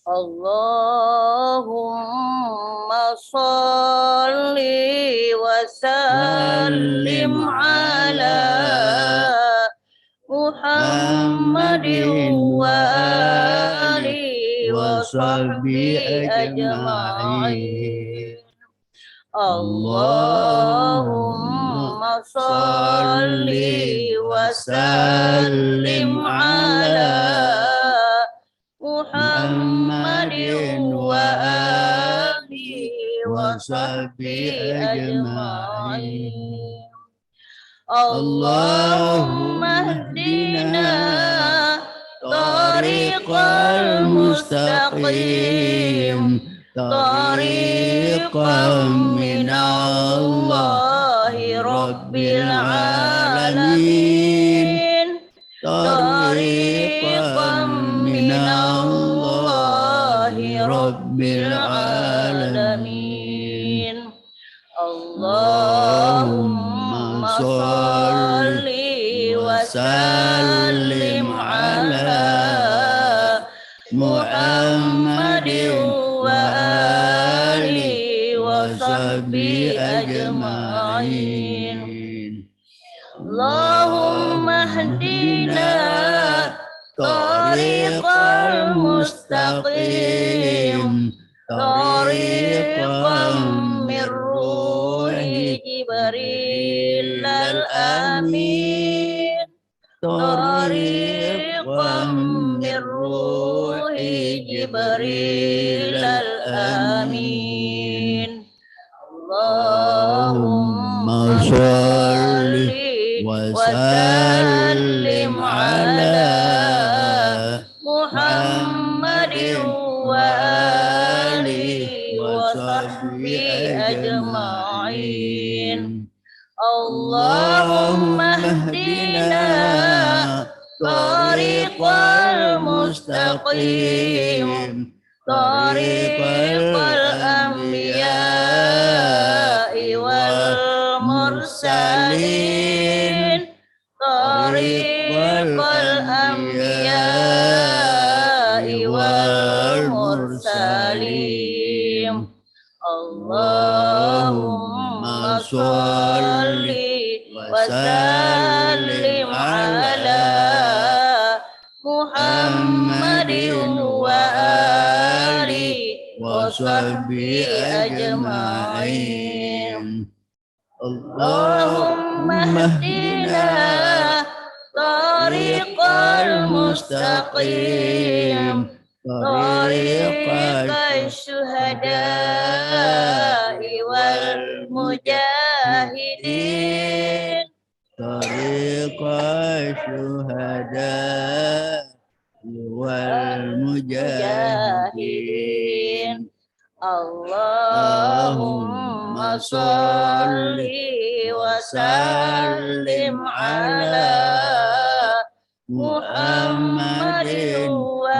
Allahumma sholli wa sallim ala Muhammadin wa alihi wa sahbihi ajma'in. Allahumma sholli wa sallim ala Muhammadin wa alihi wa sahbihi ajma'in. Allahumma hdina tariqal mustaqim tariqam minallahi rabbil alamin tariqam minallahi rabbil alamin. Allahumma sholli wa sallim ala Muhammadin wa alihi wa sahbihi ajma'in. Allahumma hdina tariqal mustaqim tariqam min ruhi Jibril al-amin tariqam min ruhi Jibril al-amin. Allahumma sholli wa sallim ala Muhammadin wa alihi wa sahbihi ajma'in. Allahumma hdina tariqal mustaqim tariqal anbiya'i wal mursalin tariqal anbiya'i wal mursalin. Allahumma sholli wa sallim ala Muhammadin wa alihi wa sahbihi ajma'in. Allahumma hdina tariqal mustaqim tariqal syuhada'i wal mujahidin tariqal syuhada'i wal mujahidin. Allahumma sholli wa sallim ala Muhammadin wa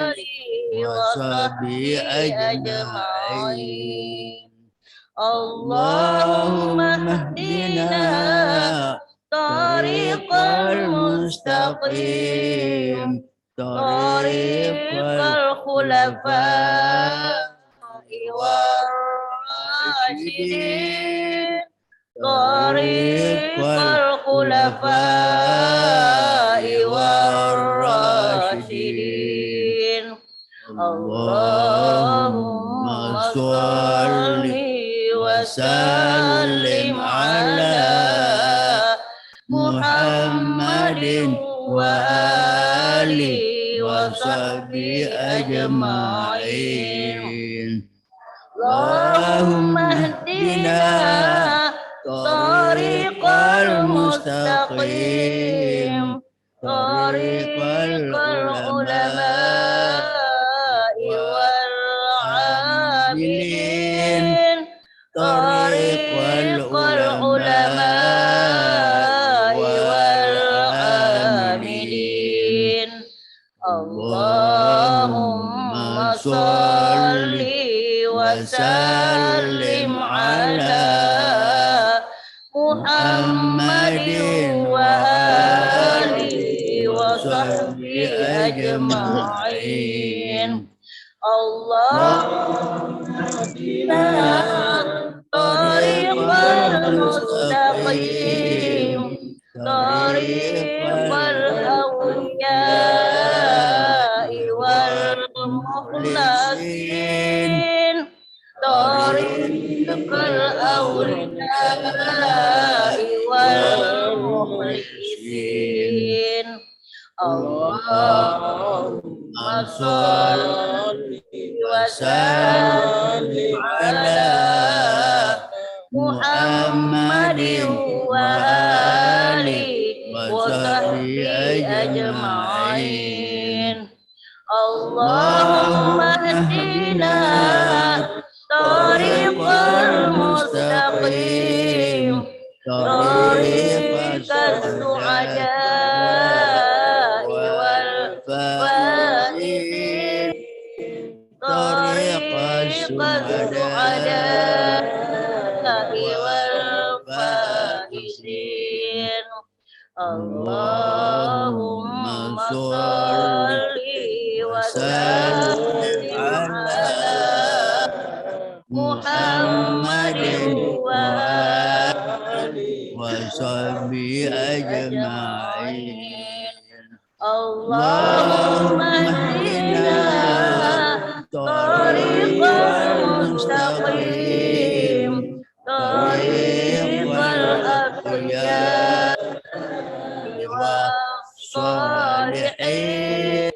alihi wa sahbihi ajma'in. Allahumma hdina tariqal mustaqim tariqal khulafa'i war rasyidin tariqal khulafa'i war rasyidin. Allahumma sholli wa sallim ala Muhammadin wa alihi wa sahbihi ajma'in. Allahumma hdina tariqal mustaqim tariqal ulama'i wal 'amilin tariqal ulama'i wal 'amilin. Allahumma sholli wa sallim ala Muhammadin wa alihi wa sahbihi أجمعين اللهم اهدنا الطريق المستقيم طريق الأولياء والمخلصين طريق الأولياء والمخلصين اللهم صل وسلم على محمد وآله وصحبه أجمعين اللهم اهدنا طريق المستقيم طريق السعداء والفائزين طريق السعداء والفائزين اللهم صل وسلم على محمد وآله وصحبه أجمعين اللهم اهدنا طريق المستقيم طريق الأتقياء والصالحين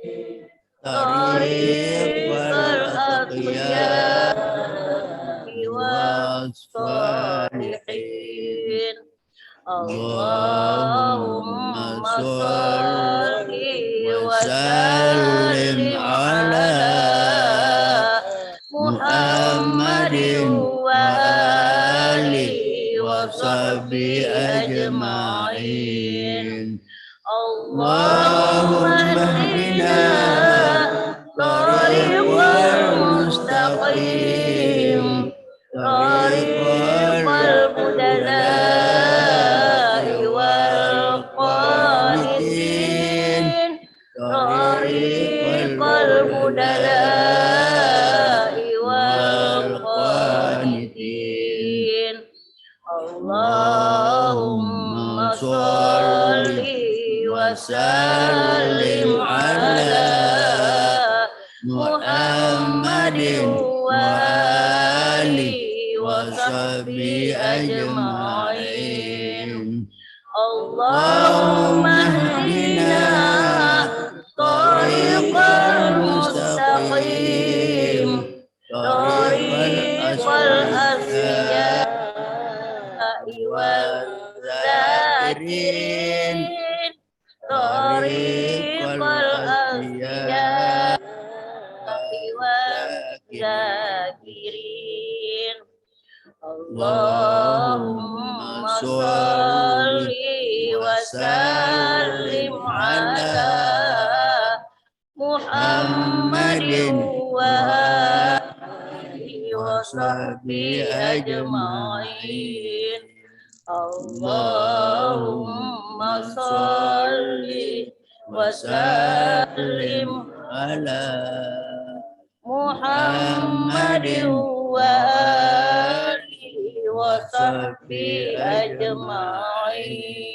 طريق الأتقياء والصالحين اللهم صل وسلم على محمد وآله وصحبه أجمعين اللهم اهدنا طريق المستقيم طريق البدلاء والقانتين طريق البدلاء والقانتين اللهم صل وسلم على محمد وآله وصحبه أجمعين اللهم اهدنا طريق المستقيم طريق الأصفياء والذاكرين طريق الأصفياء والذاكرين اللهم صل وسلم على محمد وآله وصحبه أجمعين اللهم صل وسلم على محمد وآله وصحبه أجمعين.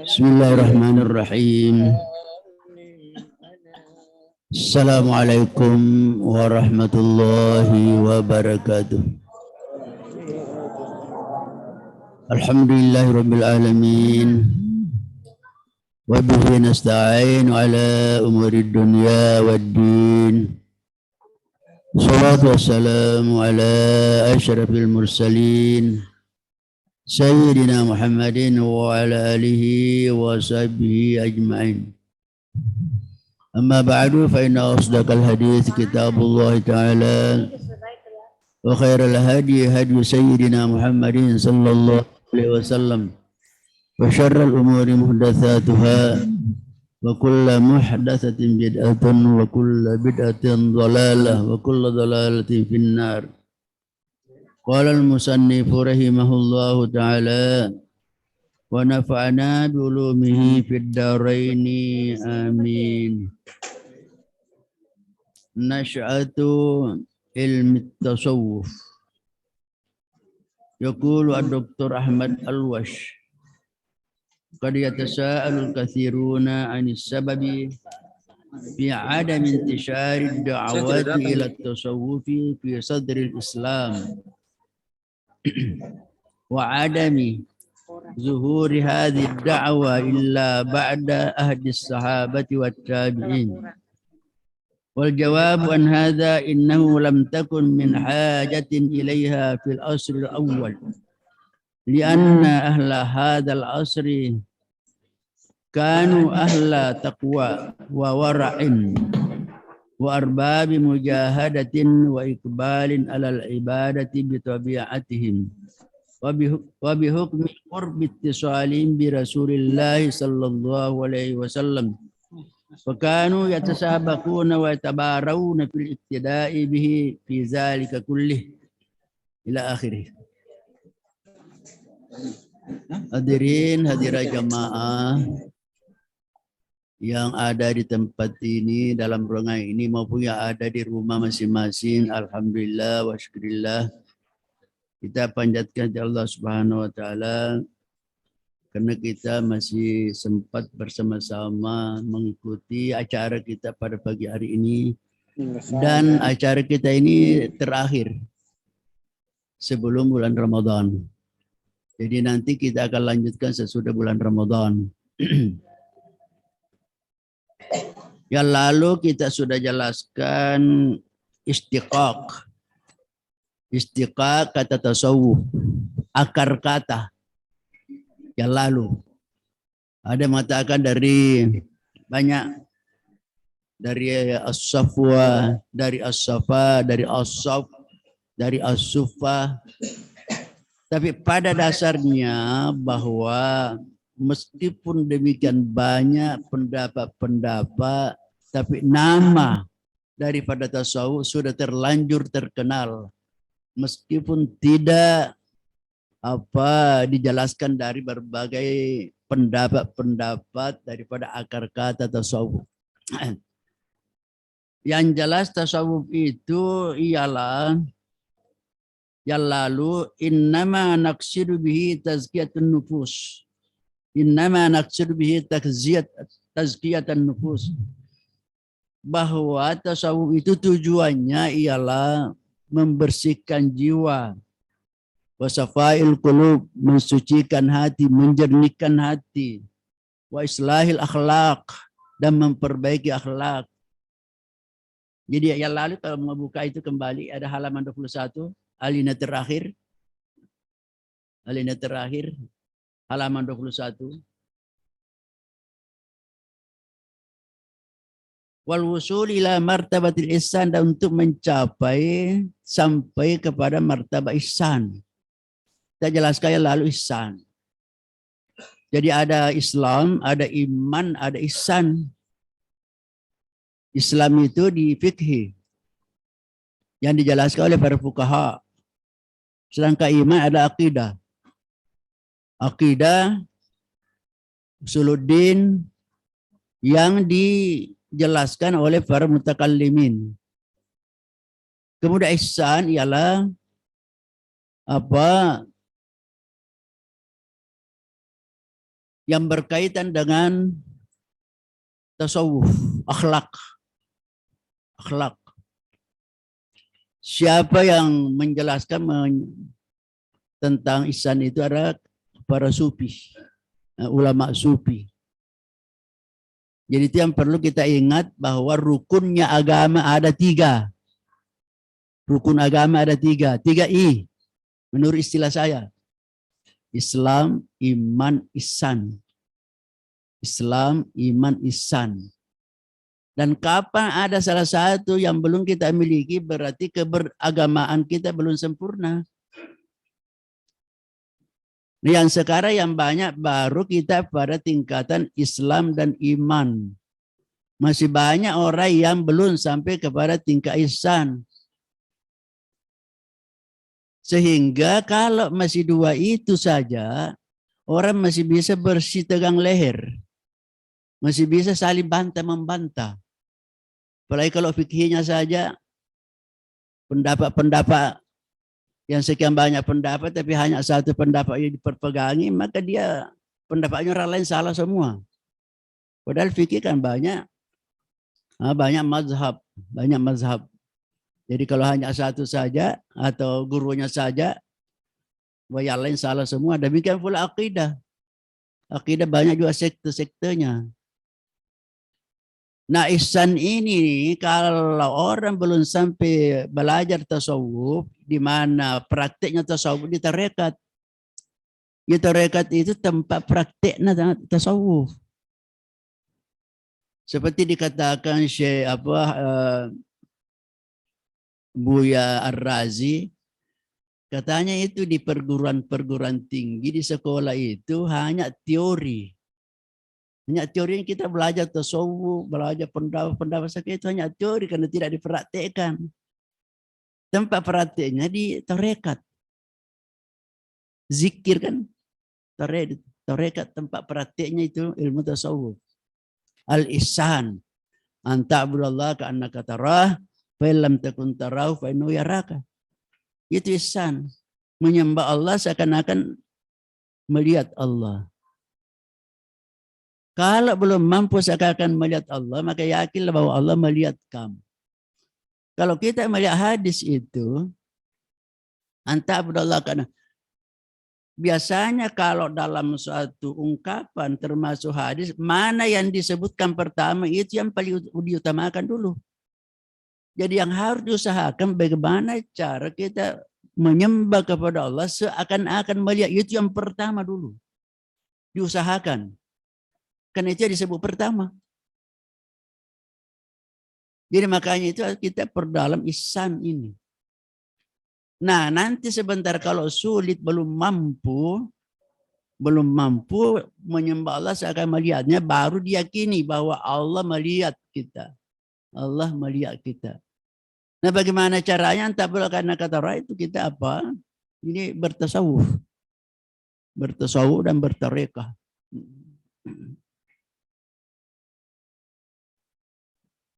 Bismillahirrahmanirrahim. Assalamualaikum warahmatullahi wabarakatuh. Alhamdulillahirabbil alamin. Wa bihi nasta'in ala umurid dunya waddin. Shalatu wassalamu ala asyrafil mursalin Sayyidina Muhammadin wa ala alihi wa sahbihi ajma'in. Amma ba'du fa inna asdaqal hadits kitabullah ta'ala wa khairal hadi hadi Sayyidina Muhammadin sallallahu alaihi wasallam wa syarral umuri muhdatsatuha وكل محدثة بدعة وكل بدعة ضلالة وكل ضلالة في النار. قال المصنف رحمه الله تعالى ونفعنا بعلومه في الدارين آمين. نشأة علم التصوف. يقول الدكتور أحمد الوش قد يتساءل الكثيرون عن السبب في عدم انتشار الدعوات إلى التصوف في صدر الإسلام وعدم ظهور هذه الدعوة إلا بعد عهد الصحابة والتابعين. والجواب عن هذا إنه لم تكن من حاجة إليها في العصر الأول، لأن أهل هذا العصر كانوا أهل تقوى وورع وأرباب مجاهدة وإقبال على العبادة بطبيعتهم وبحكم قرب اتصالهم برسول الله صلى الله عليه وسلم، فكانوا يتسابقون ويتبارون في الاقتداء به في ذلك كله إلى آخره. Hadirin hadirat jamaah yang ada di tempat ini, dalam ruangan ini maupun yang ada di rumah masing-masing, alhamdulillah wa syukurillah, kita panjatkan kepada Allah Subhanahu wa taala karena kita masih sempat bersama-sama mengikuti acara kita pada pagi hari ini, dan acara kita ini terakhir sebelum bulan Ramadan. Jadi nanti kita akan lanjutkan sesudah bulan Ramadan. Yang lalu kita sudah jelaskan istiqaq. Istiqaq kata tasawuf, akar kata. Yang lalu ada mengatakan dari banyak, dari as-safwa, dari as-safa, dari as-saf, dari as-sufa. Tapi pada dasarnya bahwa meskipun demikian banyak pendapat-pendapat, tapi nama daripada tasawuf sudah terlanjur terkenal. Meskipun tidak dijelaskan dari berbagai pendapat-pendapat daripada akar kata tasawuf. Yang jelas tasawuf itu ialah yang lalu innama naqsidu bihi tazkiyatun nufus. Innama naqsidu bihi tazkiyatun nufus. Bahwa tasawuf itu tujuannya ialah membersihkan jiwa. Wasafail qulub, mensucikan hati, menjernihkan hati. Wa islahil akhlaq, dan memperbaiki akhlak. Jadi yang lalu kalau membuka itu kembali ada halaman 21. Alinea terakhir, halaman 21. Wal wusul ila martabatil ihsan, dan untuk mencapai sampai kepada martabat ihsan. Kita jelaskan yang lalu ihsan. Jadi ada Islam, ada iman, ada ihsan. Islam itu di fikih yang dijelaskan oleh para fuqaha. Sedangkan iman ada akidah. Akidah usuluddin yang dijelaskan oleh para mutakallimin. Kemudian ihsan ialah yang berkaitan dengan tasawuf, akhlak. Siapa yang menjelaskan tentang ihsan itu adalah para sufi, ulama sufi. Jadi itu yang perlu kita ingat bahwa rukunnya agama ada 3. Rukun agama ada 3. 3I menurut istilah saya. Islam, iman, ihsan. Islam, iman, ihsan. Dan kapan ada salah satu yang belum kita miliki, berarti keberagamaan kita belum sempurna. Yang sekarang yang banyak baru kita pada tingkatan Islam dan iman. Masih banyak orang yang belum sampai kepada tingkat ihsan. Sehingga kalau masih dua itu saja, orang masih bisa bersih tegang leher. Masih bisa saling bantah-membantah. Apalagi kalau fikihnya saja, pendapat-pendapat yang sekian banyak pendapat, tapi hanya satu pendapat yang diperpegangi, maka dia pendapatnya orang lain salah semua. Padahal fikih kan banyak mazhab, banyak mazhab. Jadi kalau hanya satu saja atau gurunya saja, yang lain salah semua. Demikian pula akidah. Akidah banyak juga sekte-sektenya. Nah, ihsan ini kalau orang belum sampai belajar tasawuf, di mana prakteknya tasawuf di tarekat. Di tarekat itu tempat prakteknya tasawuf. Seperti dikatakan Syekh Buya Ar-Razi, katanya itu di perguruan-perguruan tinggi di sekolah itu hanya teori. Hanya teori yang kita belajar tasawuf, belajar pendapat-pendapat sakit itu hanya teori karena tidak dipraktekkan. Tempat prakteknya di tarekat. Zikir kan, tarekat tempat prakteknya itu ilmu tasawuf. Al-ihsan, anta'budallaha ka'annaka tarah, fa lam takun tarahu fa innahu yaraka. Itu ihsan. Menyembah Allah seakan-akan melihat Allah. Kalau belum mampu seakan-akan melihat Allah, maka yakinlah bahwa Allah melihat kamu. Kalau kita melihat hadis itu, anta'budallaha karena biasanya kalau dalam suatu ungkapan termasuk hadis, mana yang disebutkan pertama itu yang paling diutamakan dulu. Jadi yang harus diusahakan bagaimana cara kita menyembah kepada Allah seakan-akan melihat itu yang pertama dulu. Diusahakan. Karena itu yang disebut pertama. Jadi makanya itu kita perdalam ihsan ini. Nah, nanti sebentar kalau sulit belum mampu menyembah Allah seakan melihatnya, baru diyakini bahwa Allah melihat kita. Allah melihat kita. Nah, bagaimana caranya? Entah karena kata orang itu kita apa? Ini bertasawuf. Bertasawuf dan bertarekah.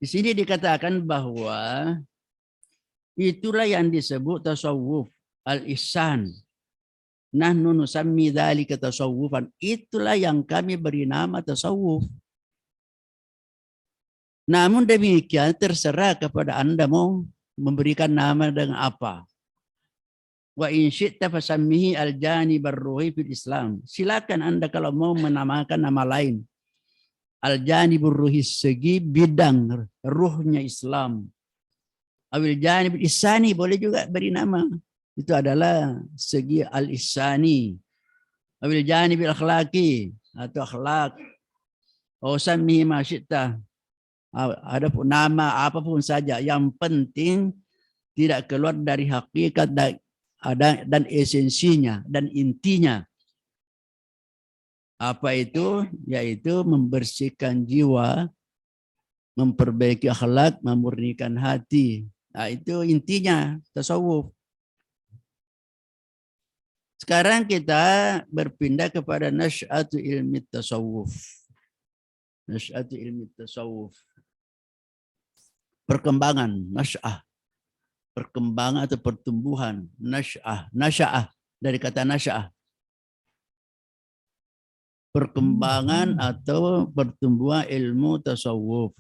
Di sini dikatakan bahwa itulah yang disebut tasawuf al-ihsan. Nahnu nusammi dzalika tasawufan. Itulah yang kami beri nama tasawuf. Namun demikian terserah kepada Anda mau memberikan nama dengan apa. Wa in syi'ta fasammihi al-janib ar-ruhi fil Islam. Silakan Anda kalau mau menamakan nama lain. Al-janibur ruhi, segi bidang ruhnya Islam. Awil janib ihsani, boleh juga beri nama. Itu adalah segi al-ihsani. Awil janib akhlaki, atau akhlak. O sammi ma syi'ta. Ada pun nama apapun saja. Yang penting tidak keluar dari hakikat dan esensinya dan intinya. Apa itu? Yaitu membersihkan jiwa, memperbaiki akhlak, memurnikan hati. Nah, itu intinya tasawuf. Sekarang kita berpindah kepada nasy'atu ilmi tasawuf. Nasy'atu ilmi tasawuf. Perkembangan, nasy'ah. Perkembangan atau pertumbuhan, nasy'ah. Nasy'ah dari kata nasy'ah. Perkembangan atau pertumbuhan ilmu tasawuf.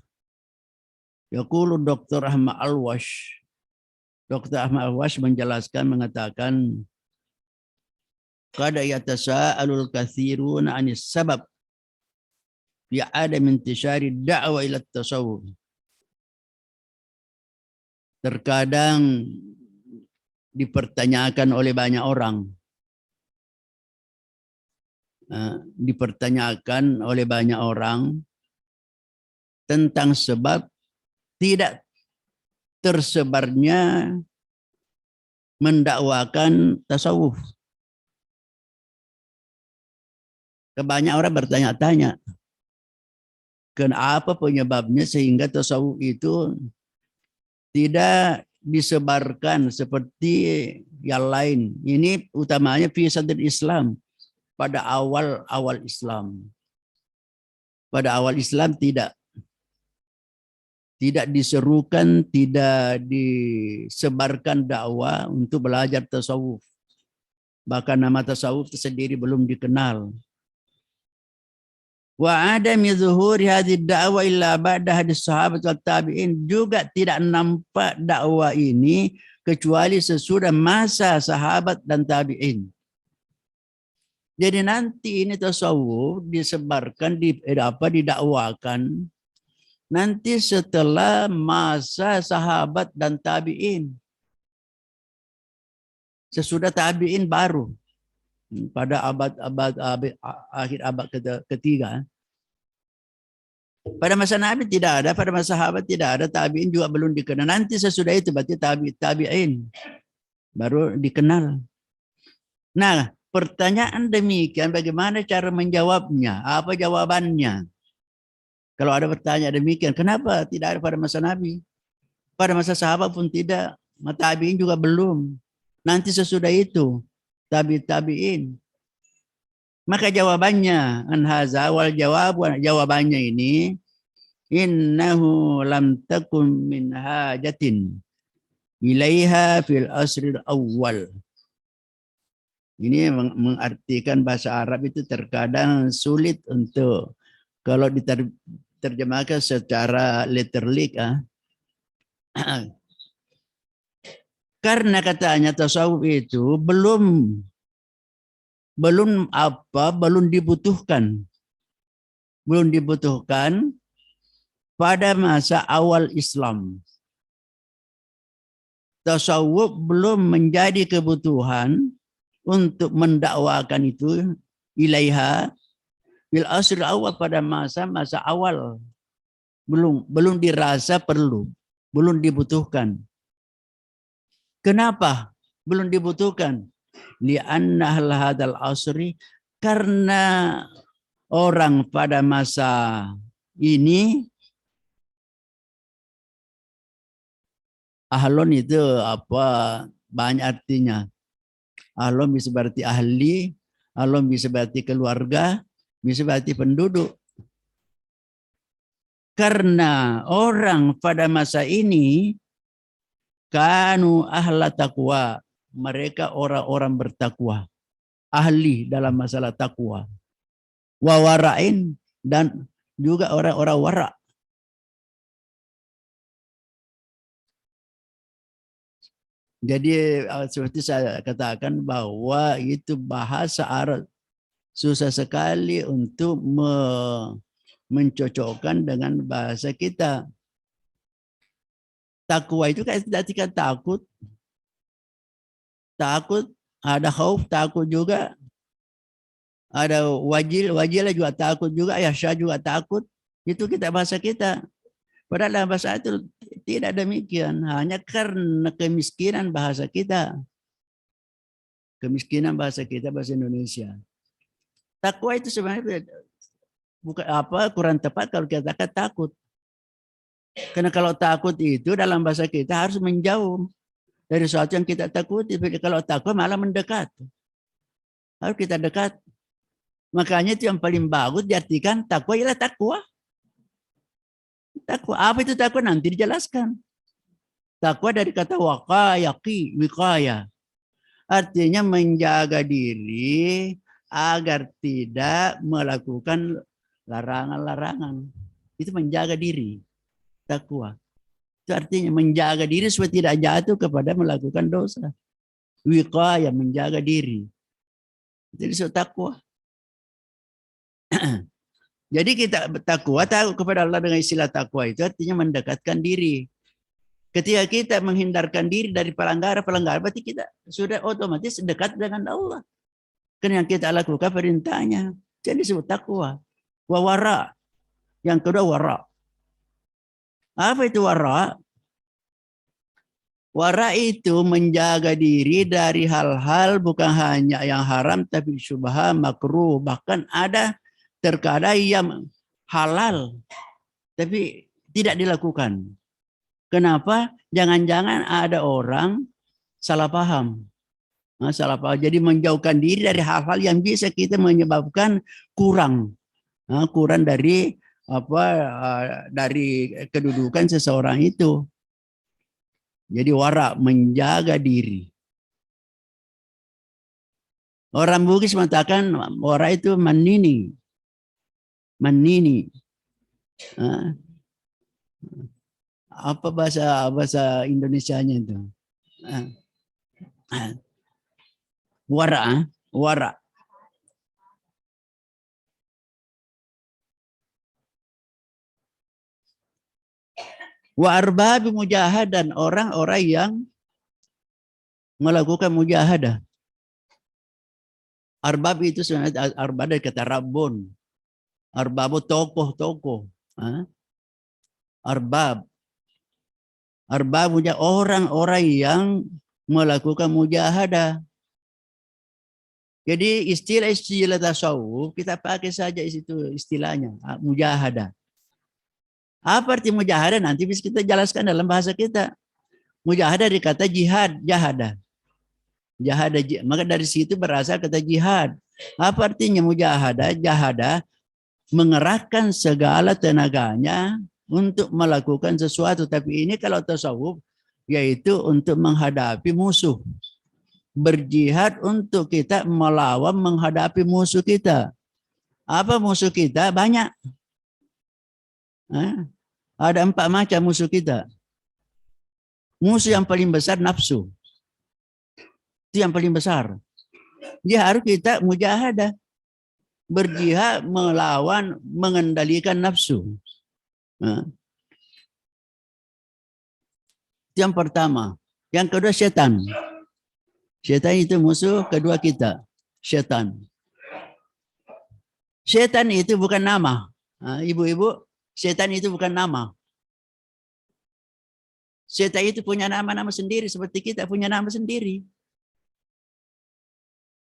Yaqulu Dr. Ahmad Al-Wash. Dr. Ahmad Al-Wash menjelaskan, mengatakan, qad yatasa'alul katsiruna 'anis sabab fi 'adam intishari da'wa ila tasawuf. Terkadang dipertanyakan oleh banyak orang. Tentang sebab tidak tersebarnya mendakwakan tasawuf. Kebanyakan orang bertanya-tanya, kenapa penyebabnya sehingga tasawuf itu tidak disebarkan seperti yang lain. Ini utamanya fi sadr Islam, pada awal-awal Islam. Pada awal Islam tidak diserukan, tidak disebarkan dakwah untuk belajar tasawuf. Bahkan nama tasawuf itu sendiri belum dikenal. Wa adami zuhuri hadhihi da'wa illa ba'da hadis sahabat wa tabi'in, juga tidak nampak dakwah ini kecuali sesudah masa sahabat dan tabi'in. Jadi nanti ini tasawuf disebarkan, didakwakan nanti setelah masa sahabat dan tabi'in. Sesudah tabi'in baru pada akhir abad ketiga. Pada masa Nabi tidak ada, pada masa sahabat tidak ada, tabi'in juga belum dikenal. Nanti sesudah itu berarti tabi'in baru dikenal. Nah, pertanyaan demikian bagaimana cara menjawabnya? Apa jawabannya? Kalau ada pertanyaan demikian, kenapa tidak ada pada masa Nabi? Pada masa sahabat pun tidak, tabi'in juga belum. Nanti sesudah itu tabi'in. Maka jawabannya anhaza wal jawabannya ini innahu lam takun min hajatin ilaiha fil asril awal. Ini mengartikan bahasa Arab itu terkadang sulit untuk kalau diterjemahkan secara literally. Karena katanya tasawuf itu belum dibutuhkan. Belum dibutuhkan pada masa awal Islam. Tasawuf belum menjadi kebutuhan untuk mendakwakan itu ilaiha bil asr awal, pada masa awal. Belum dirasa perlu, belum dibutuhkan. Kenapa belum dibutuhkan? Li'anna hadal asri, karena orang pada masa ini, ahlon itu apa banyak artinya. Ahlon bisa berarti ahli, ahlon bisa berarti keluarga, bisa berarti penduduk. Karena orang pada masa ini kanu ahla taqwa, mereka orang-orang bertakwa, ahli dalam masalah takwa. Wa wara'in, dan juga orang-orang wara'. Jadi seperti saya katakan bahwa itu bahasa Arab susah sekali untuk mencocokkan dengan bahasa kita. Takwa itu kan tidak takut. Takut, ada khauf, takut juga. Ada wajil juga takut juga, yahsya juga takut. Itu kita bahasa kita. Padahal dalam bahasa itu tidak demikian. Hanya karena kemiskinan bahasa kita. Kemiskinan bahasa kita, bahasa Indonesia. Takwa itu sebenarnya bukan kurang tepat kalau kita katakan takut. Karena kalau takut itu dalam bahasa kita harus menjauh dari sesuatu yang kita takuti. Kalau takut malah mendekat. Harus kita dekat. Makanya itu yang paling bagus diartikan takwa ialah takwa. Takwa, apa itu takwa? Nanti dijelaskan. Takwa dari kata waqayaqi, wiqaya. Artinya menjaga diri agar tidak melakukan larangan-larangan. Itu menjaga diri. Takwa. Itu artinya menjaga diri supaya tidak jatuh kepada melakukan dosa. Wiqaya, menjaga diri. Itu disebut takwa. Jadi kita takwa, takut kepada Allah dengan istilah takwa itu artinya mendekatkan diri. Ketika kita menghindarkan diri dari pelanggaran, berarti kita sudah otomatis dekat dengan Allah. Karena yang kita lakukan perintahnya. Jadi disebut takwa. Wara. Yang kedua wara. Apa itu wara? Wara itu menjaga diri dari hal-hal bukan hanya yang haram tapi syubhat, makruh, bahkan ada terkadang yang halal tapi tidak dilakukan. Kenapa? Jangan-jangan ada orang salah paham. Salah paham. Jadi menjauhkan diri dari hal-hal yang bisa kita menyebabkan kurang dari dari kedudukan seseorang itu. Jadi wara, menjaga diri. Orang Bugis mengatakan wara itu manini. Manini. Apa bahasa Indonesianya itu? Wara, wara. Wa arbab mujahadan, orang-orang yang melakukan mujahadah. Arbab itu sebenarnya arbab dari kata Rabbun. Arbab tokoh-tokoh. Arbab. Arbab orang-orang yang melakukan mujahadah. Jadi istilah-istilah tasawuf kita pakai saja itu istilahnya mujahadah. Apa arti mujahadah? Nanti bisa kita jelaskan dalam bahasa kita. Mujahadah dari kata jihad, jahadah. Jahadah, maka dari situ berasal kata jihad. Apa artinya mujahadah? Jahadah mengerahkan segala tenaganya untuk melakukan sesuatu. Tapi ini kalau tasawuf yaitu untuk menghadapi musuh. Berjihad untuk kita melawan menghadapi musuh kita. Apa musuh kita? Banyak. Ada 4 macam musuh kita. Musuh yang paling besar nafsu. Itu yang paling besar. Dia harus kita mujahadah. Berjihad melawan mengendalikan nafsu. Itu yang pertama. Yang kedua setan. Setan itu musuh kedua kita. Setan. Setan itu bukan nama. Ibu-ibu, setan itu bukan nama. Setan itu punya nama-nama sendiri seperti kita punya nama sendiri.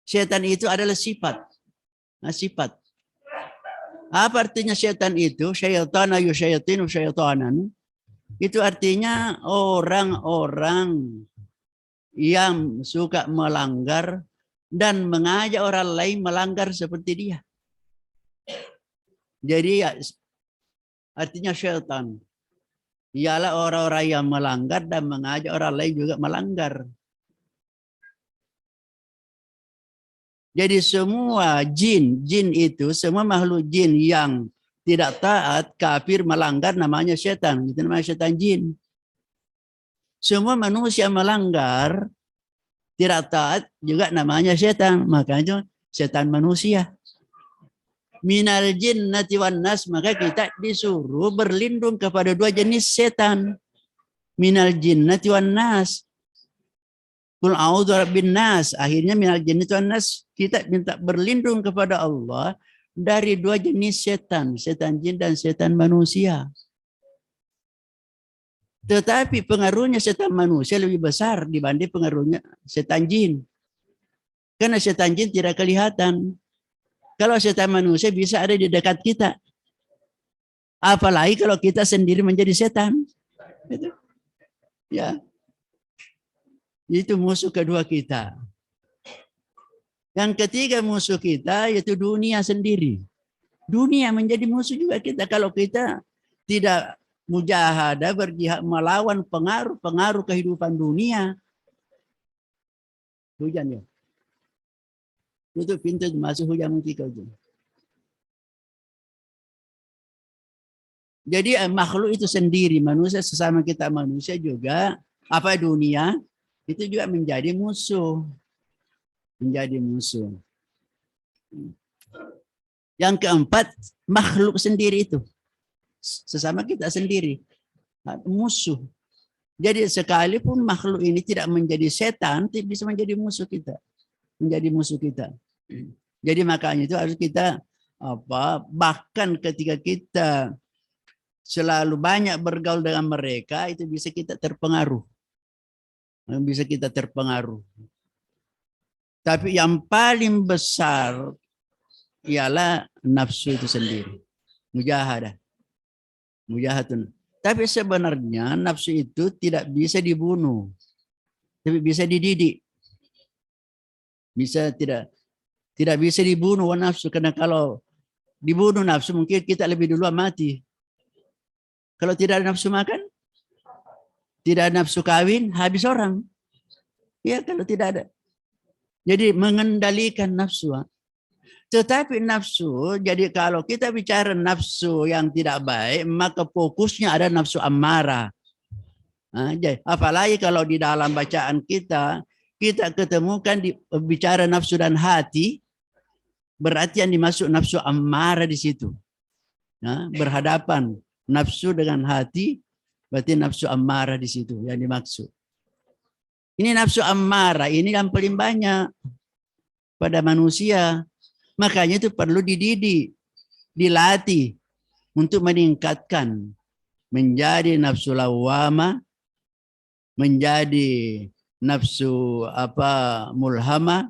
Setan itu adalah sifat. Sifat. Apa artinya setan itu? Syaitana yusyayatinu syaitanan. Itu artinya orang-orang yang suka melanggar dan mengajak orang lain melanggar seperti dia. Jadi artinya syaitan ialah orang-orang yang melanggar dan mengajak orang lain juga melanggar. Jadi semua jin itu, semua makhluk jin yang tidak taat, kafir, melanggar namanya setan. Itu namanya setan jin. Semua manusia melanggar, tidak taat juga namanya setan. Makanya setan manusia. Minal jinnati wan nas, maka kita disuruh berlindung kepada 2 jenis setan. Minal jinnati wan nas. Qul a'udzu birabbin nas. Akhirnya minal jinnati wan nas, kita minta berlindung kepada Allah dari 2 jenis setan, setan jin dan setan manusia. Tetapi pengaruhnya setan manusia lebih besar dibanding pengaruhnya setan jin. Karena setan jin tidak kelihatan. Kalau setan manusia bisa ada di dekat kita. Apalagi kalau kita sendiri menjadi setan. Itu. Ya. Itu musuh kedua kita. Yang ketiga musuh kita yaitu dunia sendiri. Dunia menjadi musuh juga kita. Kalau kita tidak mujahadah, berjihad melawan pengaruh-pengaruh kehidupan dunia. Hujan ya. Tutup pintu masuk hujan mungkin kau. Jadi makhluk itu sendiri, manusia sesama kita manusia juga, apa dunia itu juga menjadi musuh. Menjadi musuh. Yang keempat, makhluk sendiri itu. Sesama kita sendiri. Musuh. Jadi sekalipun makhluk ini tidak menjadi setan, bisa menjadi musuh kita. Menjadi musuh kita. Jadi makanya itu harus kita bahkan ketika kita selalu banyak bergaul dengan mereka, itu bisa kita terpengaruh. bisa kita terpengaruh. Tapi yang paling besar ialah nafsu itu sendiri. Mujahadah. Mujahatun. Tapi sebenarnya nafsu itu tidak bisa dibunuh. Tapi bisa dididik. Tidak bisa dibunuh nafsu, karena kalau dibunuh nafsu mungkin kita lebih dulu mati. Kalau tidak ada nafsu makan, tidak ada nafsu kawin, habis orang. Ya, kalau tidak ada. Jadi mengendalikan nafsu. Tetapi nafsu, jadi kalau kita bicara nafsu yang tidak baik, maka fokusnya ada nafsu amarah. Apalagi kalau di dalam bacaan kita ketemukan bicara nafsu dan hati, berarti yang dimaksud nafsu amarah di situ. Berhadapan nafsu dengan hati, berarti nafsu amarah di situ yang dimaksud. Ini nafsu amarah, ini yang paling banyak pada manusia. Makanya itu perlu dididik, dilatih untuk meningkatkan menjadi nafsu lawwamah, menjadi nafsu mulhamah,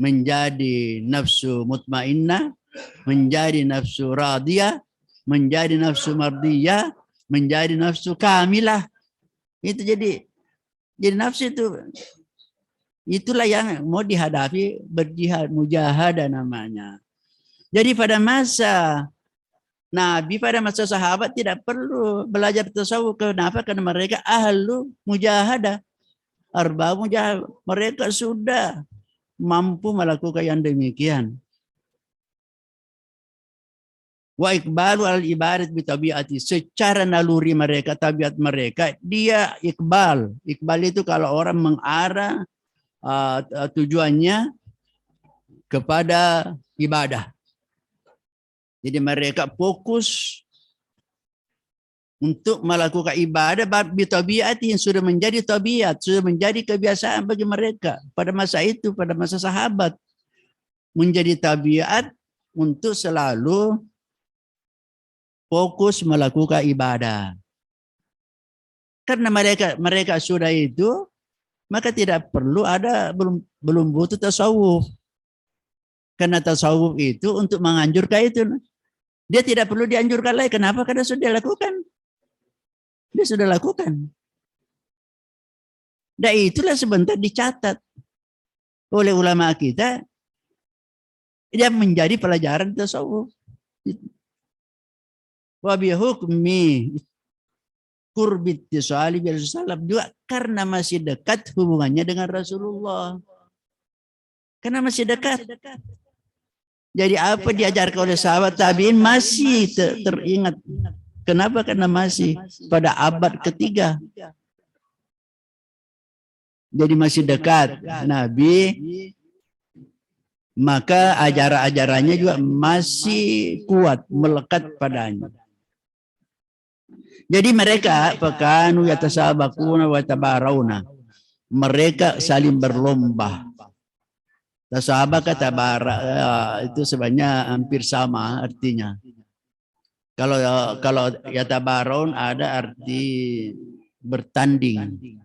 menjadi nafsu mutmainnah, menjadi nafsu radiyah, menjadi nafsu mardiyah, menjadi nafsu kamilah. Itu jadi nafsu itulah yang mau dihadapi, berjihad, mujahadah namanya. Jadi pada masa Nabi, pada masa sahabat tidak perlu belajar tasawuf. Kenapa? Karena mereka ahlu mujahadah. Arba'ah mujahadah. Mereka sudah mampu melakukan yang demikian. Wa iqbalu al ibadat bi tabiati. Secara naluri mereka, tabiat mereka, dia iqbal. Iqbal itu kalau orang mengarah tujuannya kepada ibadah. Jadi mereka fokus untuk melakukan ibadah bitabiat yang sudah menjadi tabiat, sudah menjadi kebiasaan bagi mereka pada masa itu, pada masa sahabat, menjadi tabiat untuk selalu fokus melakukan ibadah. Karena mereka sudah itu, maka tidak perlu ada, belum butuh tasawuf. Karena tasawuf itu untuk menganjurkan itu. Dia tidak perlu dianjurkan lagi. Kenapa? Karena sudah lakukan. Dia sudah lakukan. Dan itulah sebentar dicatat oleh ulama kita. Dia menjadi pelajaran tasawuf. Wa bihukmi qurbit tisali bi Rasulullah juga karena masih dekat hubungannya dengan Rasulullah. Karena masih dekat. Jadi apa diajarkan oleh sahabat tabi'in masih teringat. Kenapa? Karena masih pada abad ketiga. Jadi masih dekat Nabi, maka ajaran-ajarannya juga masih kuat, melekat padanya. Jadi mereka fakanu yatasabaquna wa tabarawna. Mereka saling berlomba. Tasabaq tabara itu sebenarnya hampir sama artinya. Kalau yatabarawun ada arti bertanding.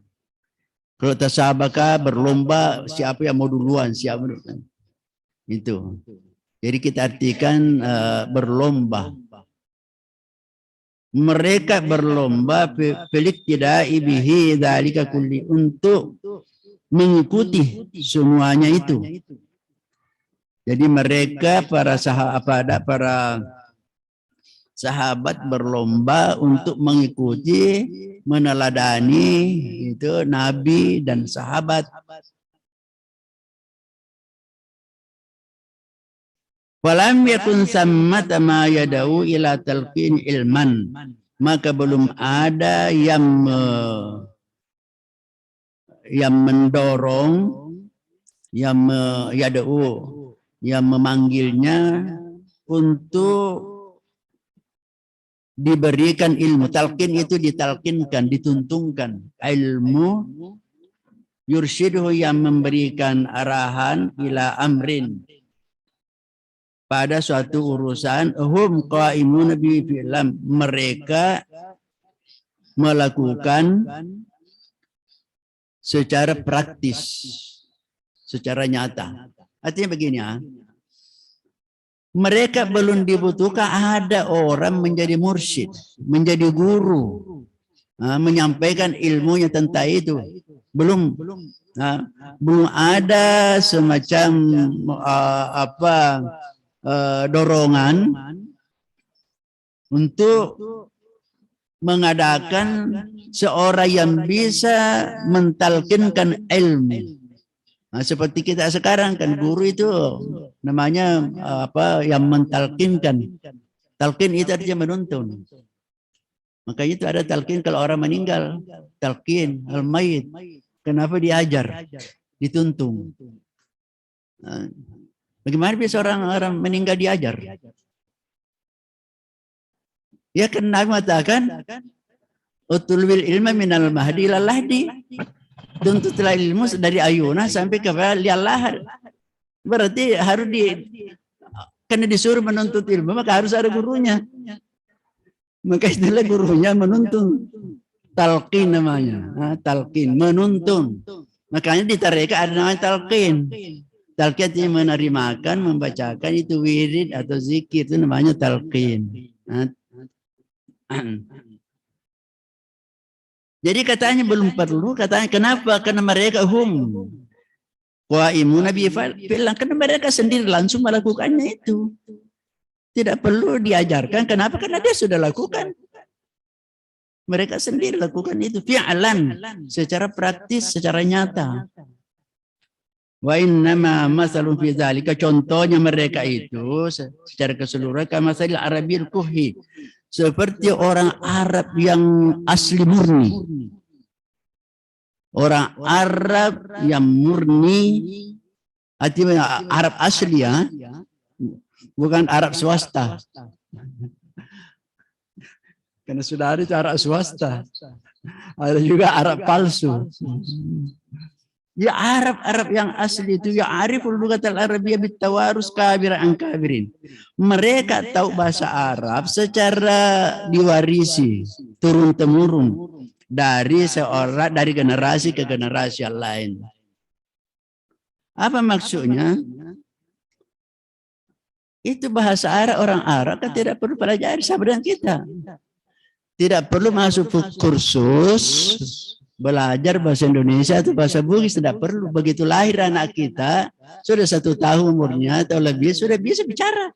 Kalau tasabaka berlomba, siapa yang mau duluan, siapa duluan. Itu. Jadi kita artikan berlomba. Mereka berlomba pelik tidak ibihi dzalika kulli untuk mengikuti semuanya itu. Jadi mereka para sahabat berlomba untuk mengikuti, meneladani itu Nabi dan sahabat. Walam yakun sammata ma yad'u ila talqin ilman. Maka belum ada yang mendorong, yang memanggilnya untuk diberikan ilmu. Talqin itu ditalkinkan, dituntunkan. Ilmu yursyiduhu yang memberikan arahan ila amrin. Pada suatu urusan, hum qaimun bi fi'lam, mereka melakukan secara praktis, secara nyata. Artinya begini ya, mereka belum dibutuhkan ada orang menjadi mursyid, menjadi guru, menyampaikan ilmunya tentang itu. Belum ada semacam dorongan untuk mengadakan seorang yang bisa mentalkinkan ilmu. Seperti kita sekarang kan guru itu namanya yang mentalkinkan. Talkin itu artinya menuntun. Makanya itu ada talkin kalau orang meninggal, talkin al-mayit. Kenapa diajar, dituntun? Bagaimana bisa orang meninggal diajar? Ya kan Nabi mengatakan, utulbil ilma minal mahdi ilal lahdi. Tuntutlah ilmu dari ayunah sampai ke lial lahar. Berarti harus karena disuruh menuntut ilmu, maka harus ada gurunya. Maka itulah gurunya menuntun. Talqin namanya. Talqin, menuntun. Makanya di tarekat ada namanya talqin. Talqin itu menerimakan, membacakan itu wirid atau zikir, itu namanya talqin. Jadi katanya belum perlu, katanya kenapa? Karena mereka qaimun nabi bilang karena mereka sendiri langsung melakukannya itu. Tidak perlu diajarkan. Kenapa? Karena dia sudah lakukan. Mereka sendiri lakukan itu fi'lan, secara praktis, secara nyata. Wa innama masalun fi dzalika, contohnya mereka itu secara keseluruhan kama masalil arabil kuhi, seperti orang Arab yang asli murni. Orang Arab yang murni, artinya Arab asli ya, bukan Arab swasta. Karena sudah ada itu Arab swasta. Ada juga Arab palsu. Ya Arab yang asli itu ya ariful lughatal arabiyyah bitawarus kabiran an kabirin. Mereka tahu bahasa Arab secara diwarisi turun temurun dari generasi ke generasi yang lain. Apa maksudnya? Itu bahasa Arab, orang Arab kan tidak perlu pelajari sama dengan kita. Tidak perlu masuk kursus belajar bahasa Indonesia atau bahasa Bugis, tidak perlu. Begitu lahir anak kita, sudah 1 tahun umurnya atau lebih, sudah bisa bicara.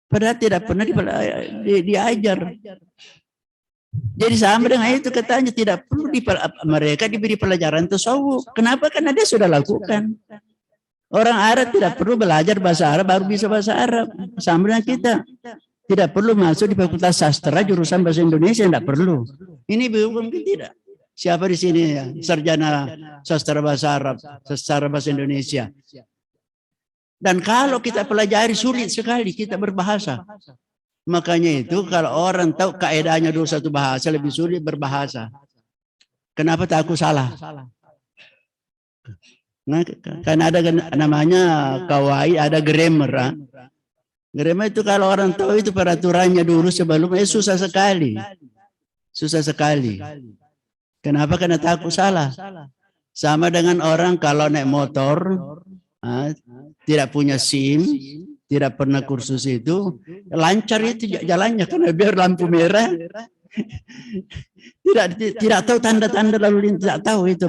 Padahal tidak pernah diajar. Jadi sama dengan itu katanya, tidak perlu mereka diberi pelajaran tasawuf. Kenapa? Karena dia sudah lakukan. Orang Arab tidak perlu belajar bahasa Arab baru bisa bahasa Arab. Sama dengan kita. Tidak perlu masuk di fakultas sastra jurusan bahasa Indonesia, tidak perlu. Ini mungkin tidak. Siapa di sini ya, sarjana sastra bahasa Arab, sastra bahasa Indonesia. Dan kalau kita pelajari sulit sekali kita berbahasa. Makanya itu kalau orang tahu kaedahnya dulu satu bahasa lebih sulit berbahasa. Kenapa takut salah? Nah, karena ada namanya kawaid, ada grammar. Grammar itu kalau orang tahu itu peraturannya dulu sebelumnya susah sekali. Susah sekali. Kenapa? Karena takut salah. Sama dengan orang kalau naik motor, tidak punya SIM, tidak pernah kursus itu, lancar itu jalannya karena biar lampu merah. Tidak tahu tanda-tanda lalu lintas, tidak tahu itu,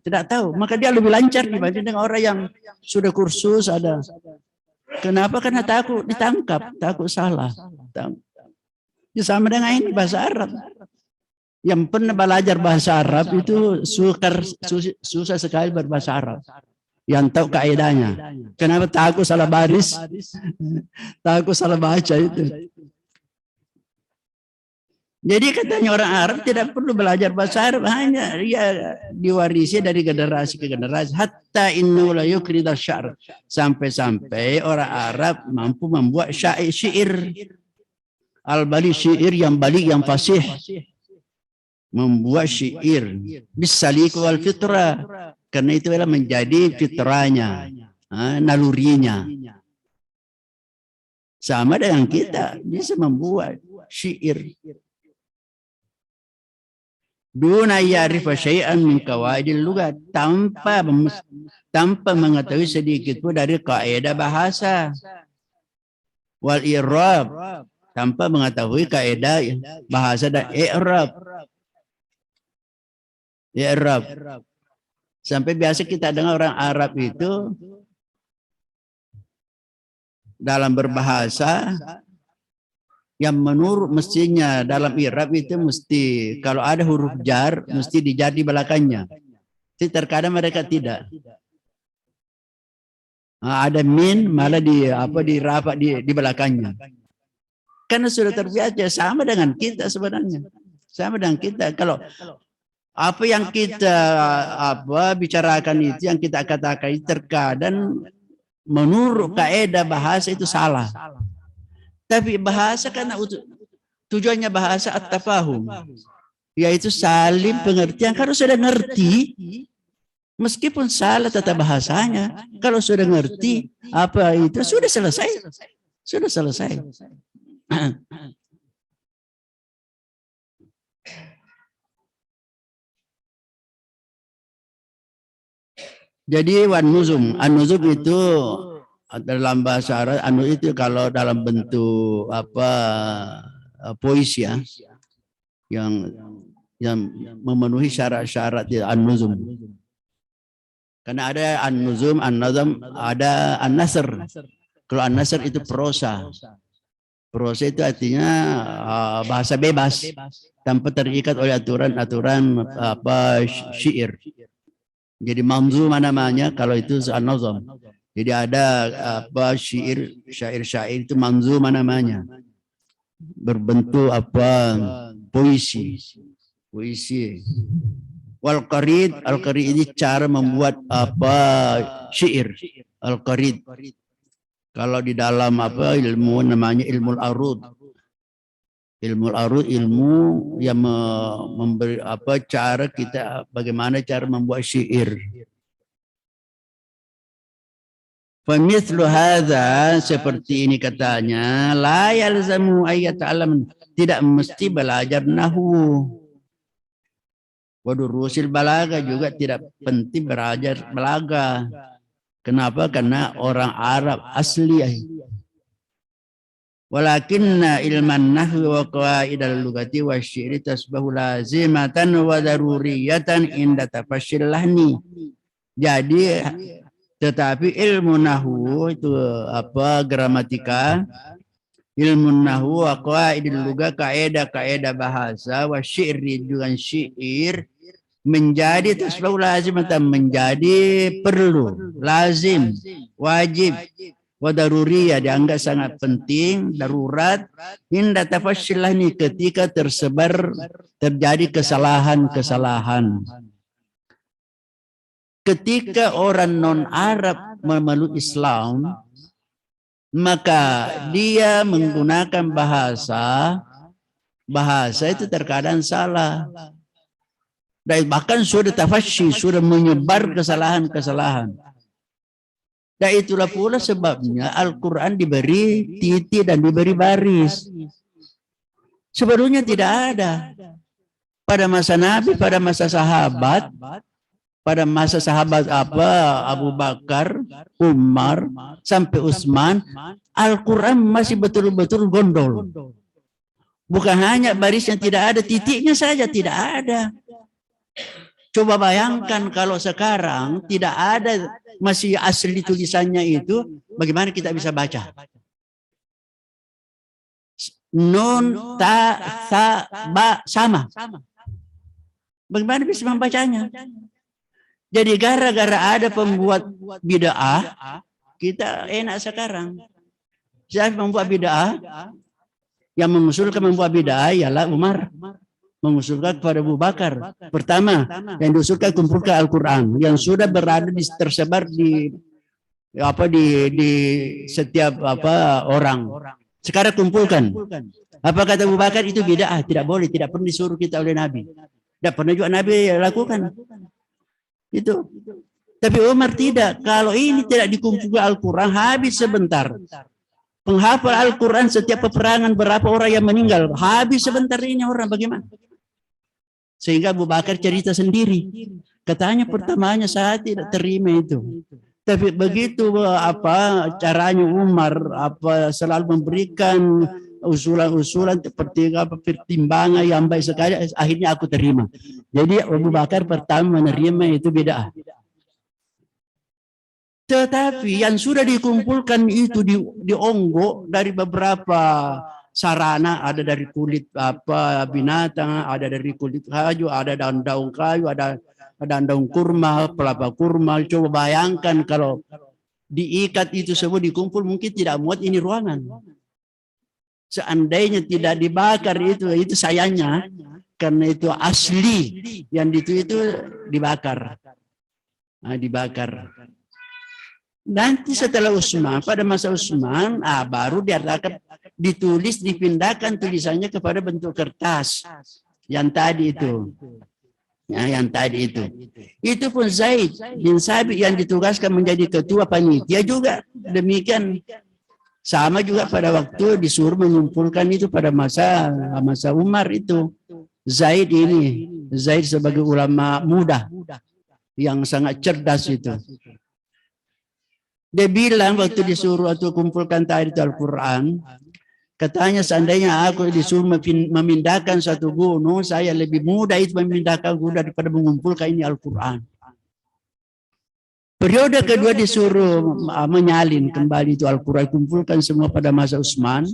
tidak tahu. Maka dia lebih lancar dibanding dengan orang yang sudah kursus ada. Kenapa? Karena takut ditangkap, takut salah. Ya sama dengan ini bahasa Arab. Yang pernah belajar bahasa Arab itu susah sekali berbahasa Arab. Yang tahu kaedahnya. Kenapa? Takut salah baris, takut salah baca itu. Jadi katanya orang Arab tidak perlu belajar bahasa Arab, hanya ya diwarisi dari generasi ke generasi. Hatta innahu la yukridal sya'r, sampai-sampai orang Arab mampu membuat syair al-bali, syair yang balik, yang fasih, membuat syair bisalik wal fitrah, karena itu adalah menjadi fitrahnya, nalurinya. Sama dengan kita bisa membuat syair. Duna ya'rifa syai'an min qawaidil lughat, tanpa mengetahui sedikit pun dari kaidah bahasa. Wal i'rab, tanpa mengetahui kaidah bahasa dan i'rab. Sampai biasa kita dengar orang Arab itu dalam berbahasa yang menurut mestinya dalam i'rab itu mesti kalau ada huruf jar mesti dijar di belakangnya. Tapi terkadang mereka tidak. Ada min malah dirapat di belakangnya. Karena sudah terbiasa sama dengan kita sebenarnya. Sama dengan kita. Kalau apa yang kita bicarakan itu, yang kita katakan itu terkadang menurut kaidah bahasa itu salah. Tapi bahasa karena tujuannya bahasa at-tafahum, yaitu saling pengertian. Kalau sudah ngerti, meskipun salah tata bahasanya, kalau sudah ngerti apa itu sudah selesai. Sudah selesai. Jadi an-nuzum itu dalam bahasa Arab, itu kalau dalam bentuk puisi ya, yang memenuhi syarat-syarat an-nuzum. Karena ada an-nuzum, an-nazam, ada an-nasr. Kalau an-nasr itu prosa. Prosa itu artinya bahasa bebas tanpa terikat oleh aturan-aturan syair. Jadi manzumah namanya kalau itu an-nazam. Jadi ada syair itu manzumah namanya. Berbentuk puisi. Wal qarid, al-qarid ini cara membuat syair. Al-qarid. Kalau di dalam ilmu namanya ilmu al-arud. Ilmu al-arud ilmu yang memberi cara kita bagaimana cara membuat syair. Famithlu hadza, seperti ini katanya, la yalzamu ayyata'allam, tidak mesti belajar nahwu. Wa durusil balaga, juga tidak penting belajar balaga. Kenapa? Karena orang Arab asli. Walakinna ilman nahwi wa qawaidal lugati wa syi'ri tasbahu lazimatan wa daruriyatan inda tafashil lahni. Jadi tetapi ilmu nahwu itu gramatika, ilmu nahwu wa qawaidil lugah, kaidah bahasa, wa syi'ri dengan syair menjadi tasbahu lazimatan, menjadi perlu, lazim, wajib, wa daruriyah, dianggap sangat penting, darurat, inda tafashil lahni, ketika terjadi kesalahan-kesalahan. Ketika orang non-Arab memeluk Islam, maka dia menggunakan bahasa itu terkadang salah. Dan bahkan sudah tafashi, sudah menyebar kesalahan-kesalahan. Dan itulah pula sebabnya Al-Quran diberi titik dan diberi baris. Sebelumnya tidak ada. Pada masa Nabi, pada masa sahabat, Abu Bakar, Umar, sampai Utsman, Al-Quran masih betul-betul gondol. Bukan hanya baris yang tidak ada, titiknya saja tidak ada. Coba bayangkan kalau sekarang tidak ada, masih asli tulisannya itu, bagaimana kita bisa baca? Nun, ta, tha, ba, sama. Bagaimana bisa membacanya? Jadi gara-gara ada pembuat bid'ah, kita enak sekarang. Siapa membuat bid'ah? Yang mengusulkan membuat bid'ah ialah Umar. Mengusulkan kepada Abu Bakar. Pertama, yang diusulkan kumpulkan Al-Quran yang sudah berada tersebar di setiap orang. Sekarang kumpulkan. Apa kata Abu Bakar? Itu bid'ah, tidak boleh, tidak pernah disuruh kita oleh Nabi. Tidak pernah juga Nabi lakukan. Itu. Tapi Umar tidak. Kalau ini tidak dikumpulkan Al-Quran, habis sebentar. Penghafal Al-Quran setiap peperangan berapa orang yang meninggal, habis sebentar ini orang bagaimana? Sehingga Abu Bakar cerita sendiri. Katanya pertamanya saya tidak terima itu. Tapi begitu caranya Umar selalu memberikan usulan-usulan seperti pertimbangan yang baik sekali, akhirnya aku terima. Jadi Abu Bakar pertama menerima itu bid'ah. Tetapi yang sudah dikumpulkan itu dionggok dari beberapa sarana, ada dari kulit binatang, ada dari kulit kayu, ada daun-daun kayu, ada daun kurma, pelapa kurma. Coba bayangkan kalau diikat itu semua dikumpul, mungkin tidak muat ini ruangan. Seandainya tidak dibakar itu sayangnya, karena itu asli, yang itu dibakar. Nah, dibakar. Nanti setelah Utsman, pada masa Utsman, baru ditulis, dipindahkan tulisannya kepada bentuk kertas. Yang tadi itu. Ya, yang tadi itu. Itu pun Zaid bin Sabit yang ditugaskan menjadi ketua panitia juga demikian. Sama juga pada waktu disuruh mengumpulkan itu pada masa Umar itu. Zaid sebagai ulama muda yang sangat cerdas itu. Dia bilang waktu disuruh atau kumpulkan tadi Al-Quran, katanya seandainya aku disuruh memindahkan satu gunung, saya lebih mudah itu memindahkan gunung daripada mengumpulkan ini Al-Quran. Periode kedua disuruh menyalin kembali itu Al-Quran, kumpulkan semua pada masa Utsman.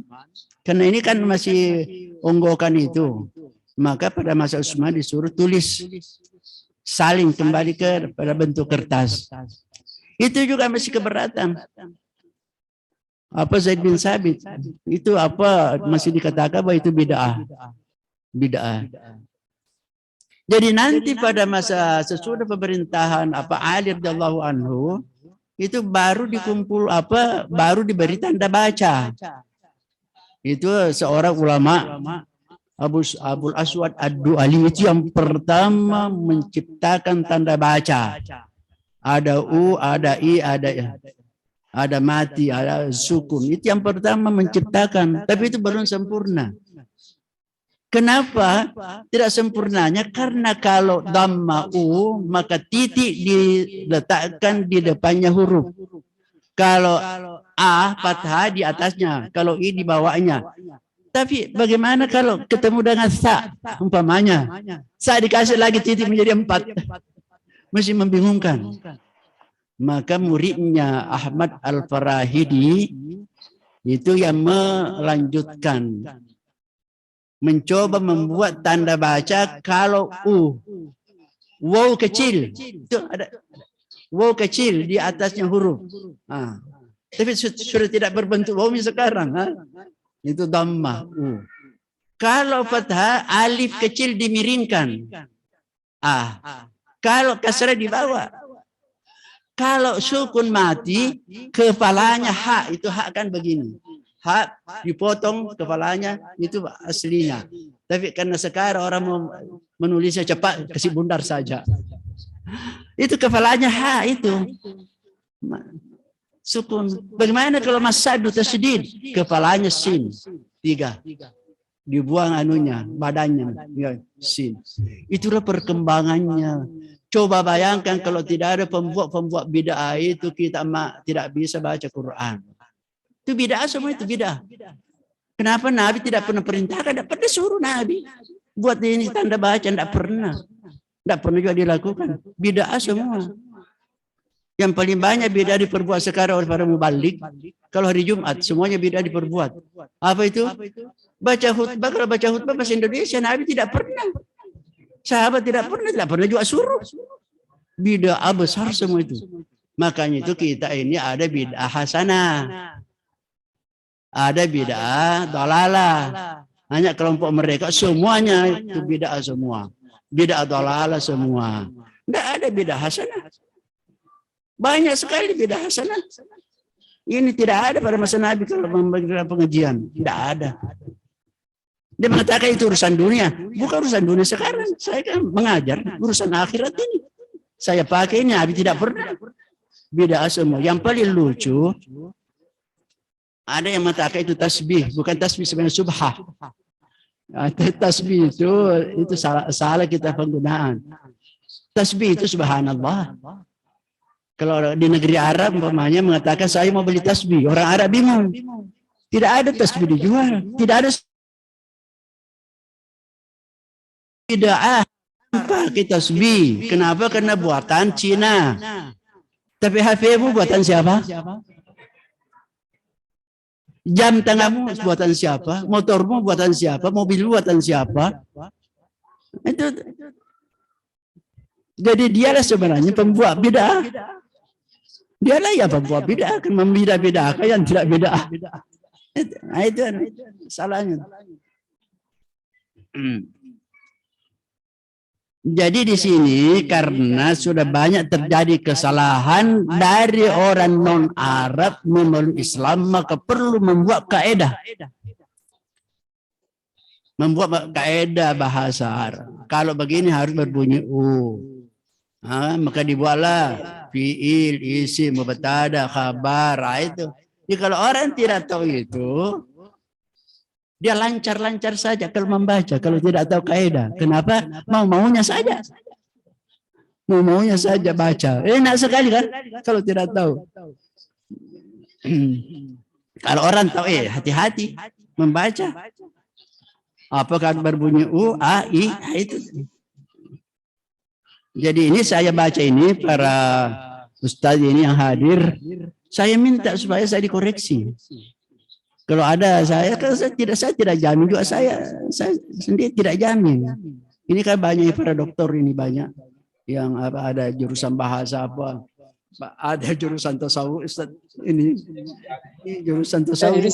Karena ini kan masih onggokan itu. Maka pada masa Utsman disuruh tulis, salin kembali pada bentuk kertas. Itu juga masih keberatan. Zaid bin Sabit itu masih dikatakan bahwa itu bid'ah. Jadi nanti pada masa sesudah pemerintahan Ali radhiyallahu anhu itu baru dikumpul baru diberi tanda baca. Itu seorang ulama Abul Aswad Ad-Du'ali itu yang pertama menciptakan tanda baca. Ada U, ada I, ada mati, ada sukun. Itu yang pertama menciptakan. Tapi itu belum sempurna. Kenapa tidak sempurnanya? Karena kalau dhamma U, maka titik diletakkan di depannya huruf. Kalau A, fathah di atasnya. Kalau I di bawahnya. Tapi bagaimana kalau ketemu dengan sa, umpamanya. Sa dikasih lagi titik menjadi 4. Masih membingungkan. Maka muridnya Ahmad Al-Farahidi itu yang melanjutkan, mencoba membuat tanda baca kalau waw kecil itu ada waw kecil di atasnya huruf. Tapi sudah tidak berbentuk waw sekarang. Itu dhammah. Kalau fathah, alif kecil dimiringkan. Kalau kasrah di bawah. Kalau sukun mati, kepalanya hak, itu hak kan begini. Hak dipotong kepalanya, itu aslinya. Tapi karena sekarang orang menulisnya cepat, kasih bundar saja. Itu kepalanya hak itu. Sukun. Bagaimana kalau masadu tasdid? Kepalanya sin. 3. Dibuang badannya, sin. Itulah perkembangannya. Coba bayangkan kalau tidak ada pembuat bid'ah itu, kita tidak bisa baca Quran. Itu bid'ah, semua itu bid'ah. Kenapa Nabi tidak pernah perintahkan? Tidak pernah suruh Nabi buat ini tanda baca, tidak pernah. Tidak pernah juga dilakukan. Bid'ah semua. Yang paling banyak bid'ah diperbuat sekarang oleh para mubalik. Kalau hari Jumat semuanya bid'ah diperbuat. Apa itu? Baca khutbah. Kalau baca khutbah bahasa Indonesia, Nabi tidak pernah. Sahabat tidak pernah juga suruh. Bid'ah besar semua itu. Makanya itu kita ini ada bid'ah hasanah. Ada bid'ah dhalalah. Hanya kelompok mereka semuanya itu bid'ah semua. Bid'ah dhalalah semua. Tidak ada bid'ah hasanah. Banyak sekali bid'ah hasanah. Ini tidak ada pada masa Nabi kalau memberikan pengajian. Tidak ada. Dia mengatakan itu urusan dunia. Bukan urusan dunia sekarang. Saya kan mengajar urusan akhirat ini. Saya pakai ini, Nabi tidak pernah. Bid'ah semua. Yang paling lucu, ada yang mengatakan itu tasbih. Bukan tasbih, sebenarnya subhah. Tasbih itu salah kita penggunaan. Tasbih itu subhanallah. Kalau di negeri Arab umpamanya mengatakan saya mau beli tasbih, orang Arab bingung. Tidak ada tasbih dijual, tidak ada pakai tasbih. Kenapa? Karena buatan Cina. Tapi HP-mu buatan siapa? Jam tanganmu buatan siapa? Motormu buatan siapa? Mobilmu buatan siapa? Itu. Jadi dialah sebenarnya pembuat bid'ah. Dialah yang pembuat bid'ah, akan membeda-bedakan yang tidak bid'ah. Nah, itu salahnya. Jadi di sini karena sudah banyak terjadi kesalahan dari orang non-Arab memeluk Islam, maka perlu membuat kaedah. Membuat kaedah bahasa Arab. Kalau begini harus berbunyi u. Maka dibuatlah fiil, isim, mubtada, khabar. Itu. Jadi kalau orang tidak tahu itu, dia lancar-lancar saja kalau membaca, kalau tidak tahu kaidah. Kenapa? Mau-maunya saja. Mau-maunya saja baca. Enak sekali kan? Kalau tidak tahu. Kalau orang tahu, hati-hati membaca. Apakah berbunyi U, A, I, itu. Jadi ini saya baca ini, para ustaz ini yang hadir, saya minta supaya saya dikoreksi. Kalau ada saya tidak jamin juga, saya sendiri tidak jamin. Ini kan banyak para dokter ini banyak yang ada jurusan bahasa apa, ada jurusan tasawuf, ini jurusan tasawuf.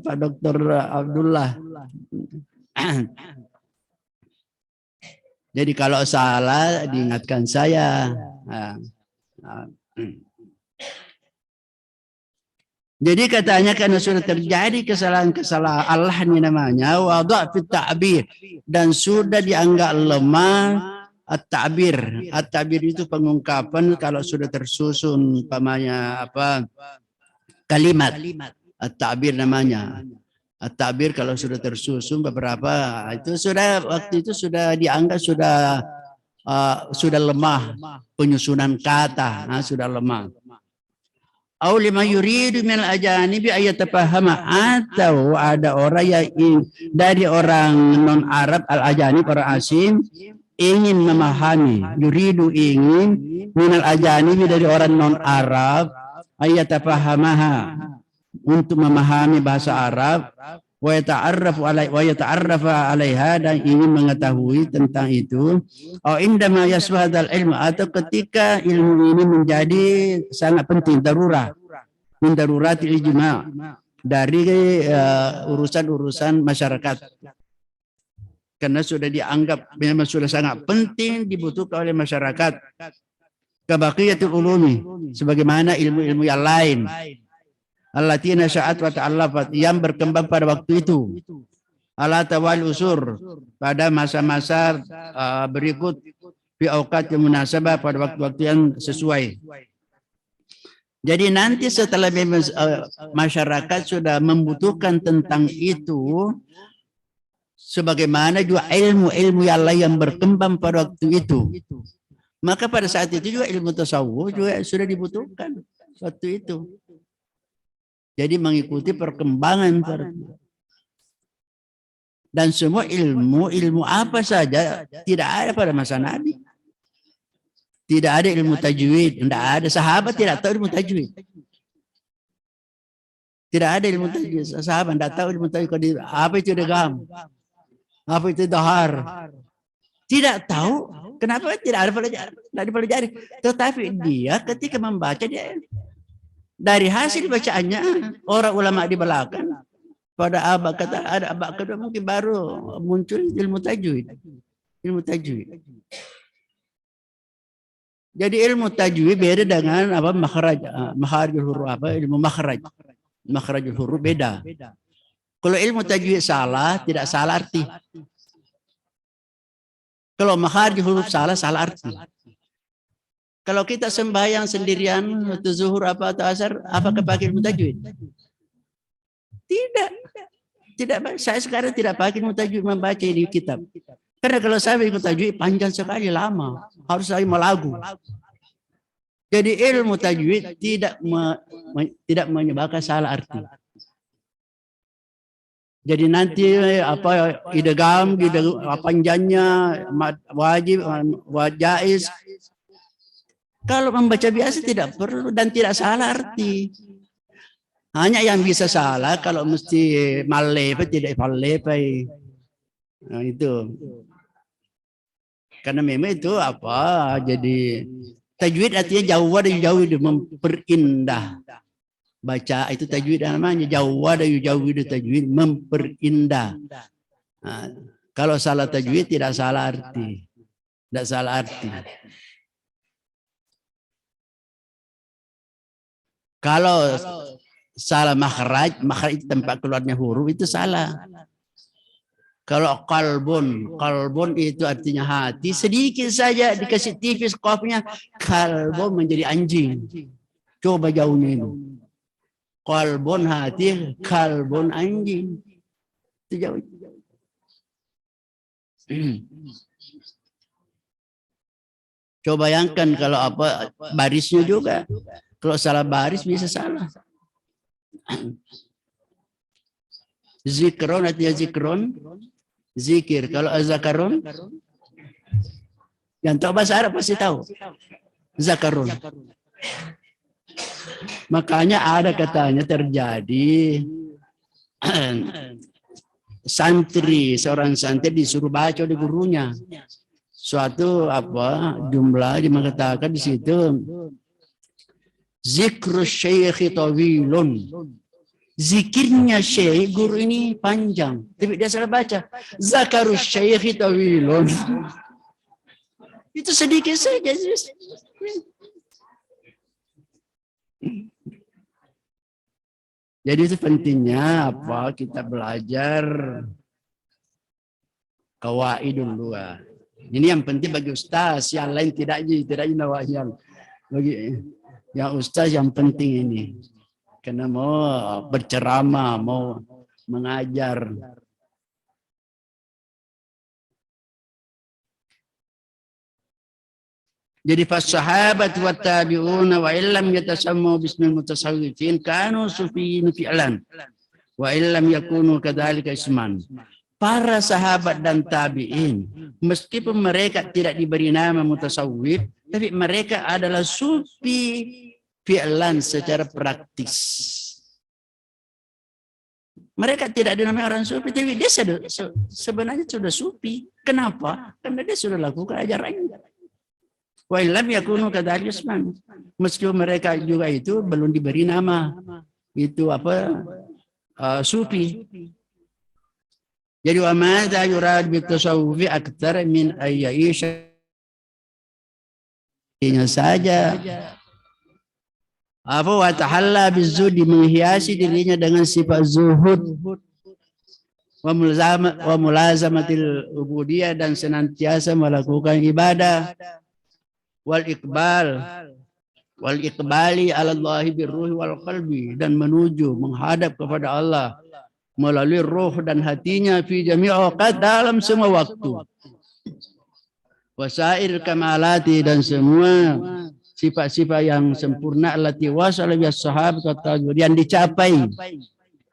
Pak Dokter Abdullah. Jadi kalau salah diingatkan saya. Jadi katanya karena sudah terjadi kesalahan-kesalahan Allah ini namanya wada' fit ta'bir, dan sudah dianggap lemah at-ta'bir. At-ta'bir itu pengungkapan kalau sudah tersusun umpamanya apa kalimat. At-ta'bir namanya. At-ta'bir kalau sudah tersusun beberapa itu sudah waktu itu sudah dianggap sudah lemah penyusunan kata, sudah lemah. Au lima yuridu min al-ajanibi ayatafahama, atau ada orang yang dari orang non Arab al-ajanib, orang asing, ingin memahami, yuridu ingin min al-ajanibi dari orang non Arab ayatafahamaha, untuk memahami bahasa Arab, wa yata'arrafa 'alaiha, dan ingin mengetahui tentang itu, atau indama yasbahal ilmu, atau ketika ilmu ini menjadi sangat penting, darurat min daruratil ijma', dari urusan-urusan masyarakat, karena sudah dianggap memang sudah sangat penting dibutuhkan oleh masyarakat, kabaqiyatul ulumi, sebagaimana ilmu-ilmu yang lain, allati nasya'at wa ta'allafat, yang berkembang pada waktu itu, ala tawal usur, pada masa-masa berikut, fi awqat yang munasabah, pada waktu-waktu yang sesuai. Jadi nanti setelah masyarakat sudah membutuhkan tentang itu, sebagaimana juga ilmu-ilmu yang lain yang berkembang pada waktu itu, maka pada saat itu juga ilmu tasawuf juga sudah dibutuhkan waktu itu. Jadi mengikuti perkembangan dan semua ilmu apa saja tidak ada pada masa Nabi. Tidak ada ilmu tajwid, tidak ada, sahabat tidak tahu ilmu tajwid. Tidak ada ilmu tajwid, sahabat tidak tahu ilmu tajwid. Apa itu idgham? Apa itu dhahar? Tidak tahu. Kenapa? Tidak ada pelajari. Tetapi dia ketika membaca, dia dari hasil bacaannya, orang ulama di belakang pada abad kedua mungkin baru muncul ilmu tajwid. Ilmu tajwid. Jadi ilmu tajwid beda dengan apa makharajul huruf, apa ilmu makharajul huruf beda. Kalau ilmu tajwid salah, tidak salah arti. Kalau makharajul huruf salah arti. Kalau kita sembahyang sendirian waktu zuhur atau asar, apakah pakai ilmu tajwid? Tidak. Saya sekarang tidak pakai tajwid membaca di kitab. Karena kalau saya ikut tajwid panjang sekali, lama. Harus saya melagu. Jadi ilmu tajwid tidak menyebabkan salah arti. Jadi nanti apa idgham, panjangnya wajib, jaiz. Kalau membaca biasa tidak perlu dan tidak salah arti. Hanya yang bisa salah kalau mesti malepe tidak malepe. Nah, itu. Karena memang itu apa? Jadi tajwid artinya jauh memperindah. Baca itu tajwid namanya jauh tajwid memperindah. Nah, kalau salah tajwid tidak salah arti. Tidak salah arti. Kalau salah makhraj itu tempat keluarnya huruf itu salah. Kalau kalbun itu artinya hati, sedikit saja dikasih tipis qafnya, kalbun menjadi anjing. Coba jauhnya itu. Kalbun hati, kalbun anjing. Itu jauh. Coba bayangkan kalau apa barisnya juga. Kalau salah baris bisa salah. Zikron artinya zikron, zikir. Kalau zakarun, yang tahu bahasa Arab pasti tahu. Zakarun. Makanya ada katanya terjadi seorang santri disuruh baca oleh gurunya. Suatu apa jumlah dia mengatakan di situ zikru syekhi tawilun. Zikirnya syekh guru ini panjang, tapi dia salah baca. Zakaru syekhi tawilun. Itu sedikit saja. Jadi itu pentingnya apa kita belajar qawaidul lughah. Ini yang penting bagi ustaz, yang lain tidak nawaian. Bagi yang ustaz yang penting ini. Karena mau berceramah, mau mengajar. Jadi pas sahabat wa tabi'una wa illam yatasammu bismil mutasawwifin kanu sufiyin fi'lan wa illam yakunu kadzalika isman. Para sahabat dan tabi'in meskipun mereka tidak diberi nama mutasawwif, tapi mereka adalah sufi fi'lan secara praktis. Mereka tidak dinamai orang sufi, tapi dia sebenarnya sudah sufi. Kenapa? Karena dia sudah lakukan ajarannya. Wa illam yakunu kadzalika isman. Meskipun mereka juga itu belum diberi nama. Itu apa? Sufi. Jadi wa madza yurad bi tasawufi aktsar min ayyisha saja. Apa wa tahalla bizudi menghiasi dirinya dengan sifat zuhud wa mulazamatil ubudiyah dan senantiasa melakukan ibadah wal iqbali ala Allah birruhi wal qalbi dan menuju menghadap kepada Allah melalui roh dan hatinya fi jami' awqat dalam semua waktu. Wasair kamalati dan semua sifat-sifat yang sempurna allati wasala bis sahabat yang dicapai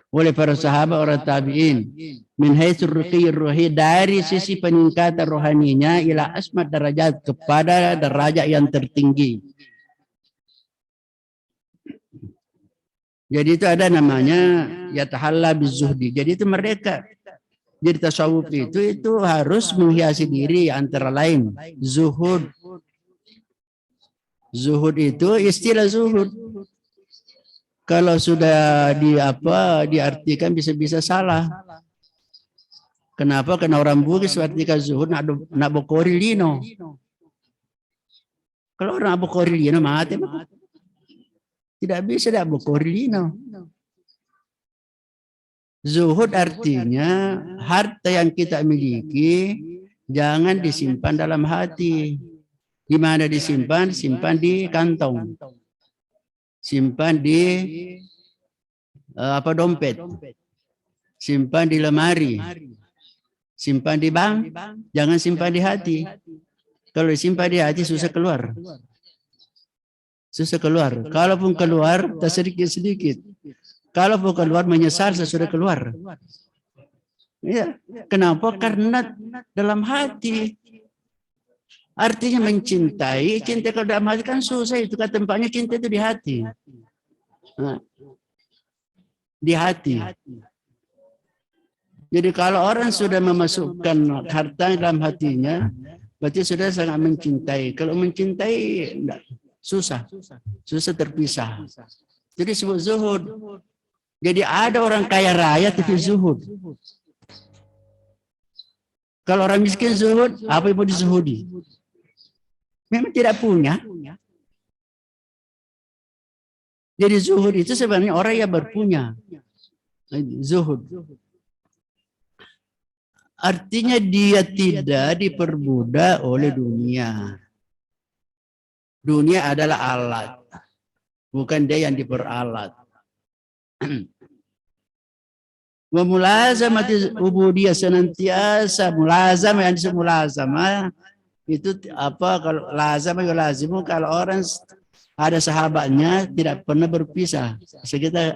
oleh para sahabat orang tabi'in min haitsu ruqiyir ruhi dari sisi peningkatan rohaninya ila asmat derajat kepada derajat yang tertinggi. Jadi itu ada namanya yatahalla bizuhdi. Jadi itu mereka jadi tasawuf itu harus menghiasi diri antara lain zuhud. Zuhud itu istilah zuhud. Kalau sudah diartikan bisa-bisa salah. Kenapa? Karena orang Bugis artikan zuhud nak bokori lino. Kalau orang bokori lino mati tidak bisa nak bokori lino. Zuhud artinya harta yang kita miliki jangan disimpan dalam hati. Di mana disimpan? Simpan di kantong. Simpan di dompet. simpan di lemari, simpan di bank, jangan simpan di hati. Kalau disimpan di hati susah keluar. Susah keluar. Kalaupun keluar, tak sedikit-sedikit. Kalaupun keluar, menyesal sesudah keluar. Ya, kenapa? Karena dalam hati. Artinya mencintai, cinta kalau dalam hati kan susah itu. Kan tempatnya cinta itu di hati. Nah, di hati. Jadi kalau orang sudah memasukkan harta dalam hatinya, berarti sudah sangat mencintai. Kalau mencintai, enggak, susah terpisah. Jadi disebut zuhud. Jadi ada orang kaya raya tapi zuhud. Kalau orang miskin zuhud, apa yang mau dizuhudi? Memang tidak punya. Jadi zuhud itu sebenarnya orang yang berpunya. Zuhud. Artinya dia tidak diperbudak oleh dunia. Dunia adalah alat. Bukan dia yang diperalat. Wa mulazamati ubudiyah, senantiasa mulazamah, yang disebut mulazamah itu apa? Kalau lazamah ya lazimu, kalau orang ada sahabatnya tidak pernah berpisah. Kita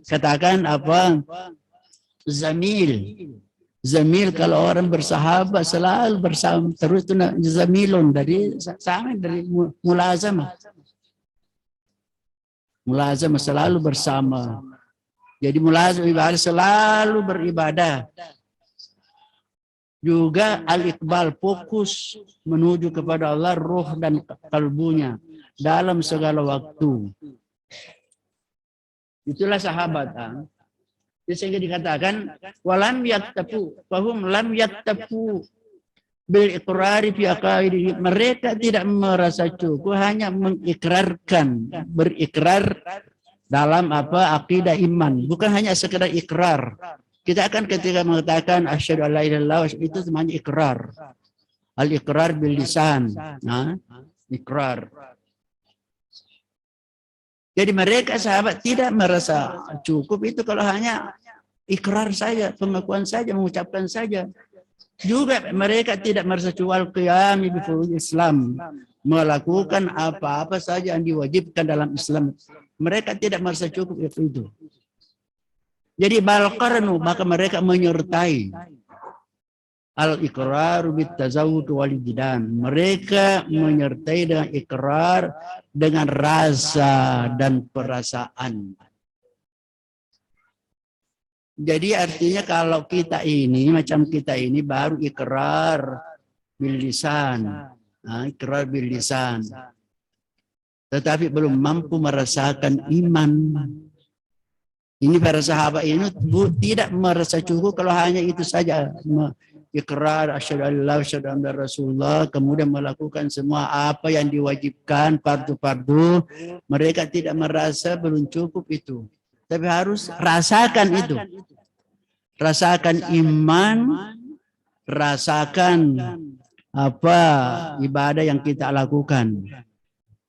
katakan apa? Zamil kalau orang bersahabat selalu bersama terus, itu zamilun, dari sama dari mulazamah. Mulazamah selalu bersama. Jadi mulazamah ibadah selalu beribadah. Juga al-iqbal, fokus menuju kepada Allah, roh dan kalbunya dalam segala waktu. Itulah sahabat. Sehingga dikatakan walam yaktafu, fahum lam yaktafu bil iqrari fi aqaidi. Mereka tidak merasa cukup hanya mengikrarkan, berikrar dalam apa? Akidah iman, bukan hanya sekedar ikrar. Kita akan ketika mengatakan asyhadu alla ilaha illallah, itu namanya ikrar. Al-iqrar bil lisan. Nah, ikrar. Jadi mereka sahabat tidak merasa cukup itu kalau hanya ikrar saja, pengakuan saja, mengucapkan saja. Juga mereka tidak merasa cukup qiyami bi furudil Islam, melakukan apa-apa saja yang diwajibkan dalam Islam. Mereka tidak merasa cukup itu. Jadi balqarnu, maka mereka menyertai al-iqrar bit tazawwud wal jidan. Mereka menyertai dengan ikrar, dengan rasa dan perasaan. Jadi artinya kalau kita ini, macam kita ini baru ikrar bil lisan. Ikrar bil lisan. Tetapi belum mampu merasakan iman. Ini para sahabat ini tidak merasa cukup kalau hanya itu saja. Ikrar asyhadu an la ilaha illallah, asyhadu anna rasulullah, kemudian melakukan semua apa yang diwajibkan, fardu-fardu, mereka tidak merasa belum cukup itu. Tapi harus rasakan itu. Rasakan iman, rasakan apa ibadah yang kita lakukan.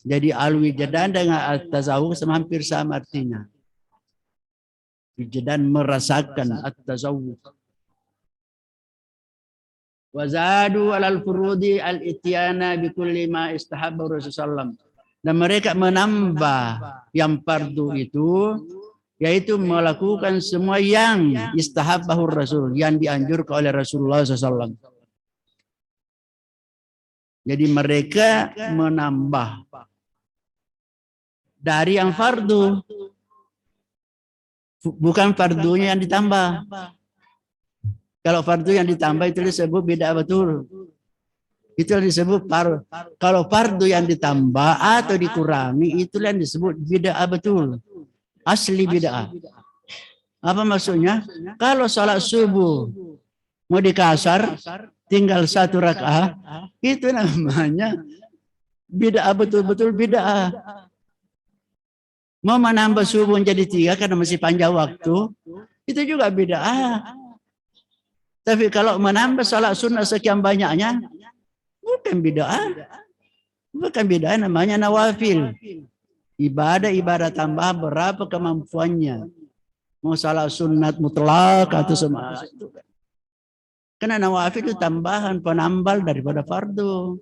Jadi al-wijdan dengan at-tazawwuq hampir sama artinya. Wijdan merasakan at-tazawwuq. Wazadu alal furudi al-ityana bikulli ma istahabba Rasulullah. Dan mereka menambah yang fardu itu, yaitu melakukan semua yang istahabbahu Rasul, yang dianjurkan oleh Rasulullah SAW. Jadi mereka menambah dari yang fardu, bukan fardunya yang ditambah. Kalau fardu yang ditambah itu disebut bid'ah betul. Itu yang disebut kalau fardu yang ditambah atau dikurangi, itulah yang disebut bid'ah betul. Asli bid'ah. Apa maksudnya? Kalau salat subuh mau dikasar, tinggal 1 rakaat, itu namanya bid'ah betul-betul bid'ah. Mau menambah subuh menjadi 3 karena masih panjang waktu, itu juga bid'ah. Tapi kalau menambah salat sunnah sekian banyaknya, bukan bid'ah. Bukan bid'ah, namanya nawafil. Ibadah-ibadah tambah berapa kemampuannya. Mau salat sunat mutlak atau semua itu. Karena nawafil itu tambahan, penambal daripada fardu.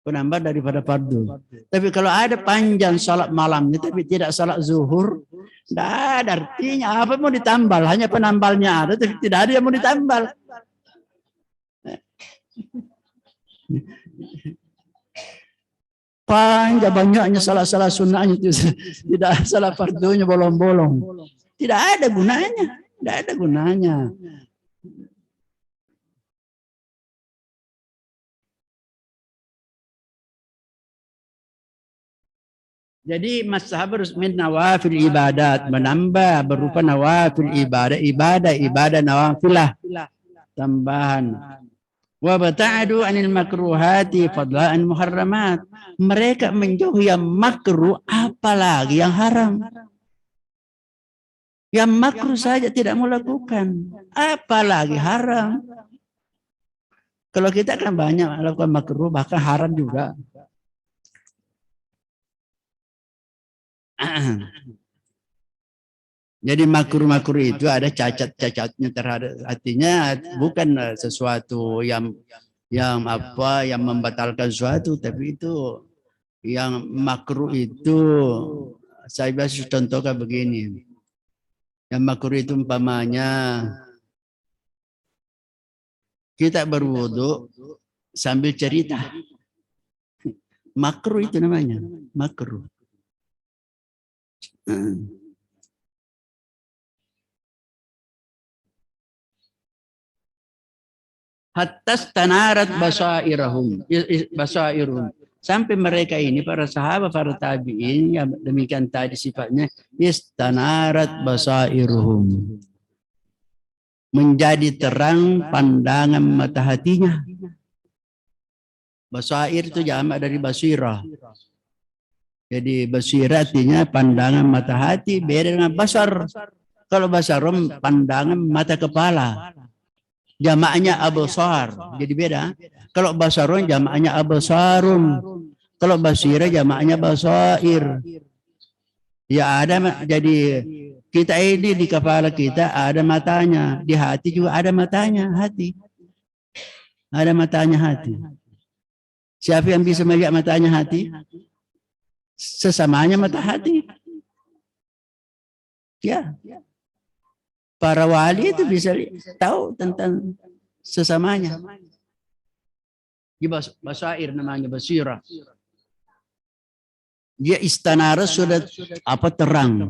Penambah daripada fardu. Tapi kalau ada panjang salat malamnya tapi tidak salat zuhur, tidak ada artinya. Apa mau ditambal? Hanya penambalnya ada, tapi tidak ada yang mau ditambal. Panjang banyaknya salah-salah sunnahnya itu tidak salah fardunya bolong-bolong. Tidak ada gunanya, tidak ada gunanya. Jadi mazhab harus min nawafil ibadat, menambah berupa nawafil ibadah nawafilah tambahan. Wa bata'adu anil makruhati fadla'an muharramat. Mereka menjauhi yang makruh, apalagi yang haram. Yang makruh saja tidak mau lakukan, apalagi haram. Kalau kita kan banyak melakukan makruh, bahkan haram juga. Jadi makruh-makruh itu ada cacat-cacatnya terhadap, artinya bukan sesuatu yang membatalkan sesuatu, tapi itu yang makruh itu saya biasa contohkan begini. Yang makruh itu umpamanya kita berwudu sambil cerita. Makruh itu namanya, makruh. Hatta stanarat basairahum. Sampai mereka ini para sahabat, para tabi'in yang demikian tadi sifatnya, istanarat basairuhum. Menjadi terang pandangan mata hatinya. Basair itu jamak dari basirah. Jadi basirah artinya pandangan mata hati, beda dengan basar. Kalau basarum pandangan mata kepala. Jamaknya absar, jadi beda. Kalau basarun jamaknya absarun. Kalau basirah jamaknya basair. Ya ada, jadi kita ini di kepala kita ada matanya, di hati juga ada matanya, hati. Ada matanya hati. Siapa yang bisa melihat matanya hati? Sesamanya mata hati. Ya. Para wali itu bisa tahu tentang sesamanya. Di basair namanya basirah. Dia istanara sudah apa terang.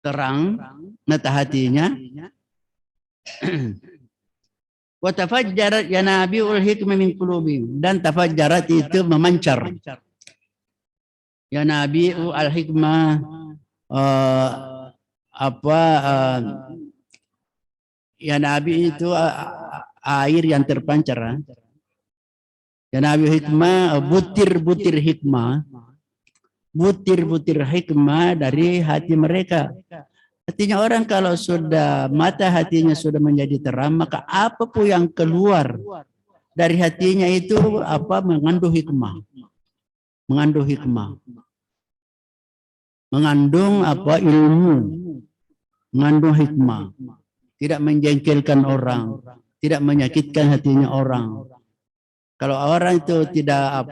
Terang mata hatinya. Wa tafajjarat yanabiul hikmah min qulubihim, dan tafajjarat itu memancar. Yanabiul al-hikmah ya Nabi itu air yang terpancar. Ya Nabi hikmah, butir-butir hikmah. Butir-butir hikmah dari hati mereka. Artinya orang kalau sudah mata hatinya sudah menjadi terang, maka apapun yang keluar dari hatinya itu mengandung hikmah. Mengandung hikmah. Mengandung ilmu. Mengandung hikmah, tidak menjengkelkan orang, tidak menyakitkan hatinya orang. Kalau orang itu tidak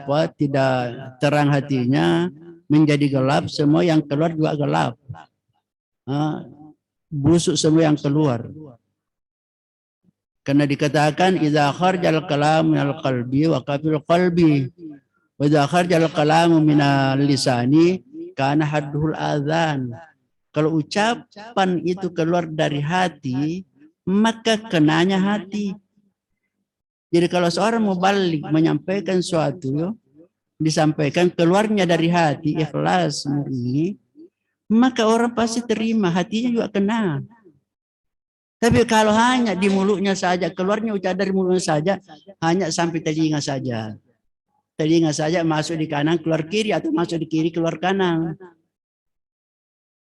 terang hatinya, menjadi gelap, semua yang keluar juga gelap. Busuk semua yang keluar. Karena dikatakan idza kharajal kalamu minal qalbi wa qafil qalbi, wa idza kharajal kalamu minal lisani kana haddul adzan. Kalau ucapan itu keluar dari hati, maka kenanya hati. Jadi kalau seorang mubalik menyampaikan sesuatu, disampaikan keluarnya dari hati, ikhlas, murni, maka orang pasti terima, hatinya juga kena. Tapi kalau hanya di mulutnya saja, keluarnya ucapan dari mulutnya saja, hanya sampai telinga saja. Telinga saja masuk di kanan, keluar kiri, atau masuk di kiri, keluar kanan.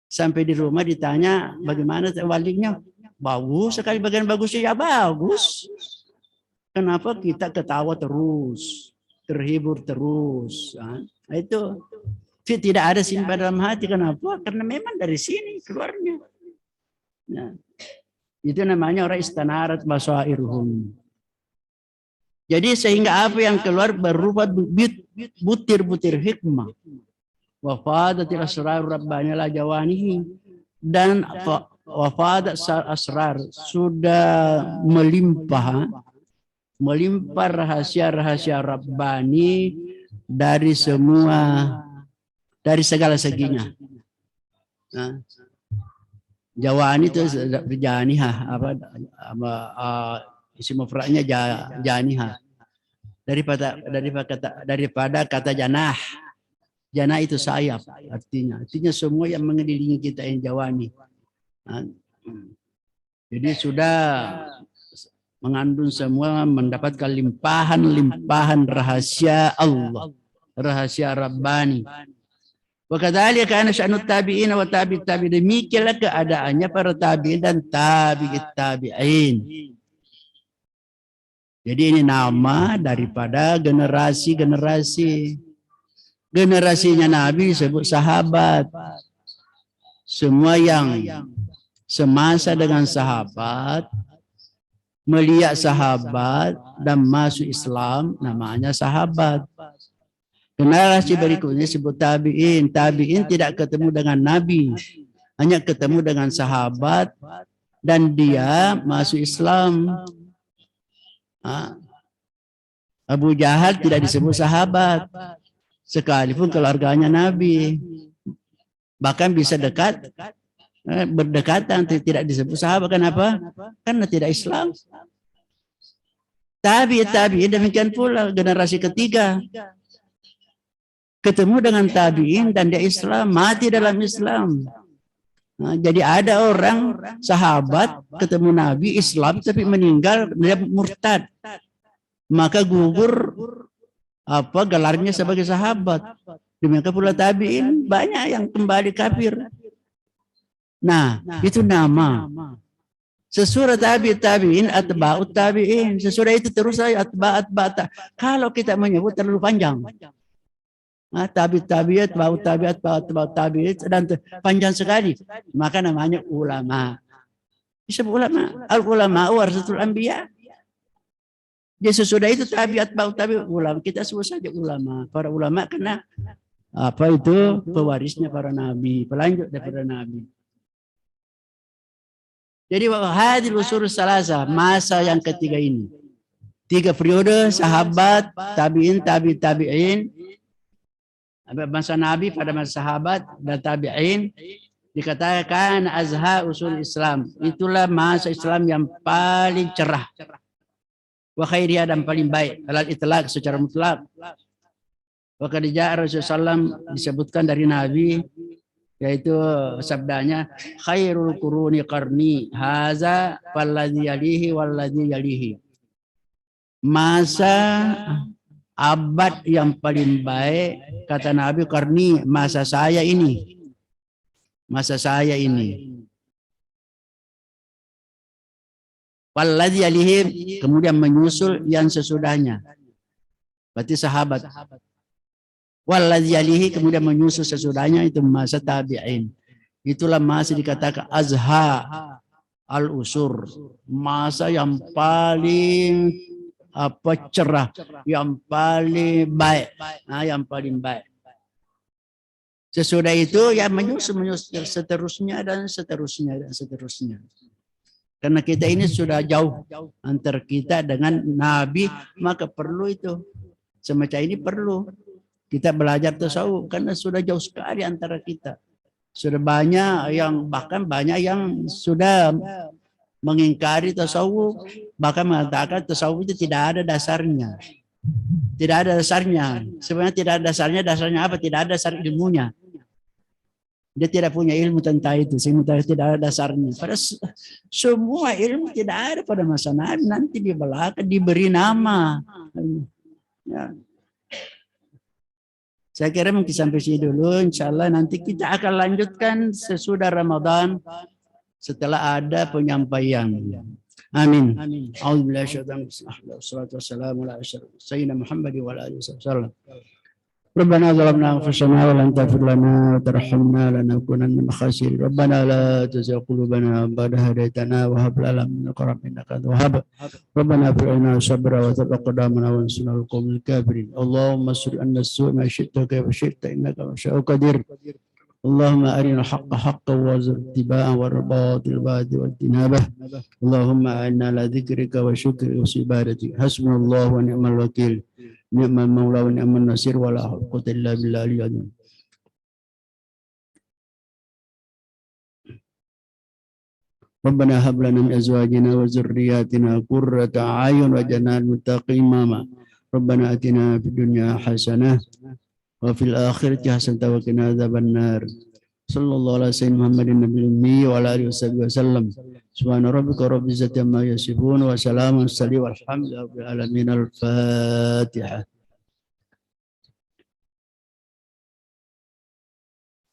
Sampai di rumah ditanya bagaimana walinya, bagus sekali, bagian bagusnya ya bagus. Kenapa kita ketawa terus, terhibur terus? Nah, itu Tidak ada simpan dalam hati. Kenapa? Karena memang dari sini keluarnya. Nah, itu namanya orang istanarat basairuhum. Jadi sehingga apa yang keluar berupa butir-butir hikmah. Wafadatil asrar rabbani la jawanihi. Dan wafadat asrar sudah melimpah rahasia-rahasia rabbani dari segala seginya. Nah, Jawani itu janihah isim mufradnya janihah daripada kata janah. Janah itu sayap artinya semua yang mengelilingi kita yang jawani. Nah, jadi sudah mengandung semua mendapatkan limpahan rahasia Allah, rahasia Rabbani. Wa kadzalika kana sya'nut tabi'in wa tabi'it tabi'in, demikianlah keadaannya para tabi'in dan tabi'it tabi'in. Jadi ini nama daripada generasi-generasi. Generasinya Nabi disebut sahabat. Semua yang semasa dengan sahabat, melihat sahabat dan masuk Islam namanya sahabat. Generasi berikutnya disebut tabi'in. Tabi'in tidak ketemu dengan Nabi, hanya ketemu dengan sahabat dan dia masuk Islam. Abu Jahal tidak disebut sahabat, sekalipun keluarganya Nabi. Bahkan bisa dekat, berdekatan, tidak disebut sahabat. Kenapa? Karena tidak Islam. Tabi'in demikian pula generasi ketiga. Ketemu dengan tabi'in dan dia Islam, mati dalam Islam. Nah, jadi ada orang sahabat ketemu Nabi Islam tapi meninggal dia murtad. Maka gugur gelarnya sebagai sahabat. Demikian pula tabi'in banyak yang kembali kafir. Nah, itu nama. Sesudah tabi'in atba'ut tabi'in. Sesudah itu terus saja atba'at. Kalau kita menyebut terlalu panjang. Tabi'at, ba'ut tabi'at dan panjang sekali. Maka namanya ulama. Disebut ulama. Al-ulama warasatul anbiya. Jadi sesudah itu tabi'at, ba'ut tabi'at, ulama. Kita sebut saja ulama. Para ulama karena pewarisnya para nabi, pelanjut daripada nabi. Jadi hadil usul salasa, masa yang ketiga ini. 3 periode sahabat, tabi'in, tabi'in. Masa Nabi pada masa sahabat dan tabi'in dikatakan azha usul Islam. Itulah masa Islam yang paling cerah. Wa khairiyah dan paling baik. Alal itlaq secara mutlak. Wa qad jaa Rasulullah SAW disebutkan dari Nabi yaitu sabdanya khairul quruni qarni haza walladzi yalihi walladzi yalihi. Masa abad yang paling baik kata Nabi karni masa saya ini. Masa saya ini. Walladzi yalihi kemudian menyusul yang sesudahnya. Berarti sahabat. Walladzi yalihi kemudian menyusul sesudahnya itu masa tabi'in. Itulah masa dikatakan azha al-usur. Masa yang paling cerah, yang paling baik, yang paling baik. Sesudah itu ya menyusul seterusnya dan seterusnya dan seterusnya. Karena kita ini sudah jauh antara kita dengan Nabi, maka perlu itu semacam ini perlu kita belajar tasawuf karena sudah jauh sekali antara kita. Sudah banyak yang bahkan banyak yang sudah mengingkari tasawuf, bahkan mengatakan tasawuf itu tidak ada dasarnya. Tidak ada dasarnya. Sebenarnya tidak ada dasarnya. Dasarnya apa? Tidak ada dasar ilmunya. Dia tidak punya ilmu tentang itu. Sehingga tidak ada dasarnya. Pada semua ilmu tidak ada pada masa Nabi. Nanti di belakang diberi nama. Ya. Saya kira mungkin sampai sini dulu. Insya Allah nanti kita akan lanjutkan sesudah Ramadan. Setelah ada penyampaian. Amin. A'udzubillahi minasyaitonir rajim. Wassalatu wassalamu ala sayyidina Muhammad wa ala alihi wasallam. ربنا ظلمنا أنفسنا ولن تغفر لنا وترحمنا لنكونن من الخاسرين ربنا لا تزغ قلوبنا بعد إذ هديتنا وهب لنا من لدنك رحمة إنك أنت الوهاب ربنا هب لنا صبرا وثبت أقدامنا وانصرنا على القوم الكافرين اللهم اصرف عنا السوء ما شئت وكيف شئت إنك ما شاء قدير اللهم أرنا الحق حقا وارزقنا اتباعه والباطل باطلا واجتنابه اللهم أعنا على ذكرك وشكرك وحسن عبادتك حسبنا الله ونعم الوكيل نعم المولى ونعم النصير ولا حول ولا قوة إلا بالله العلي العظيم ربنا هب لنا من أزواجنا وذرياتنا قرة أعين واجعلنا للمتقين إماما ربنا آتنا في الدنيا حسنة وفي الآخرة حسنة وقنا عذاب النار صلى الله على سيدنا محمد النبي الأمي وعلى آله وصحبه وسلم سبحان ربك رب العزة عما يصفون وسلام على المرسلين والحمد لله رب العالمين الفاتحة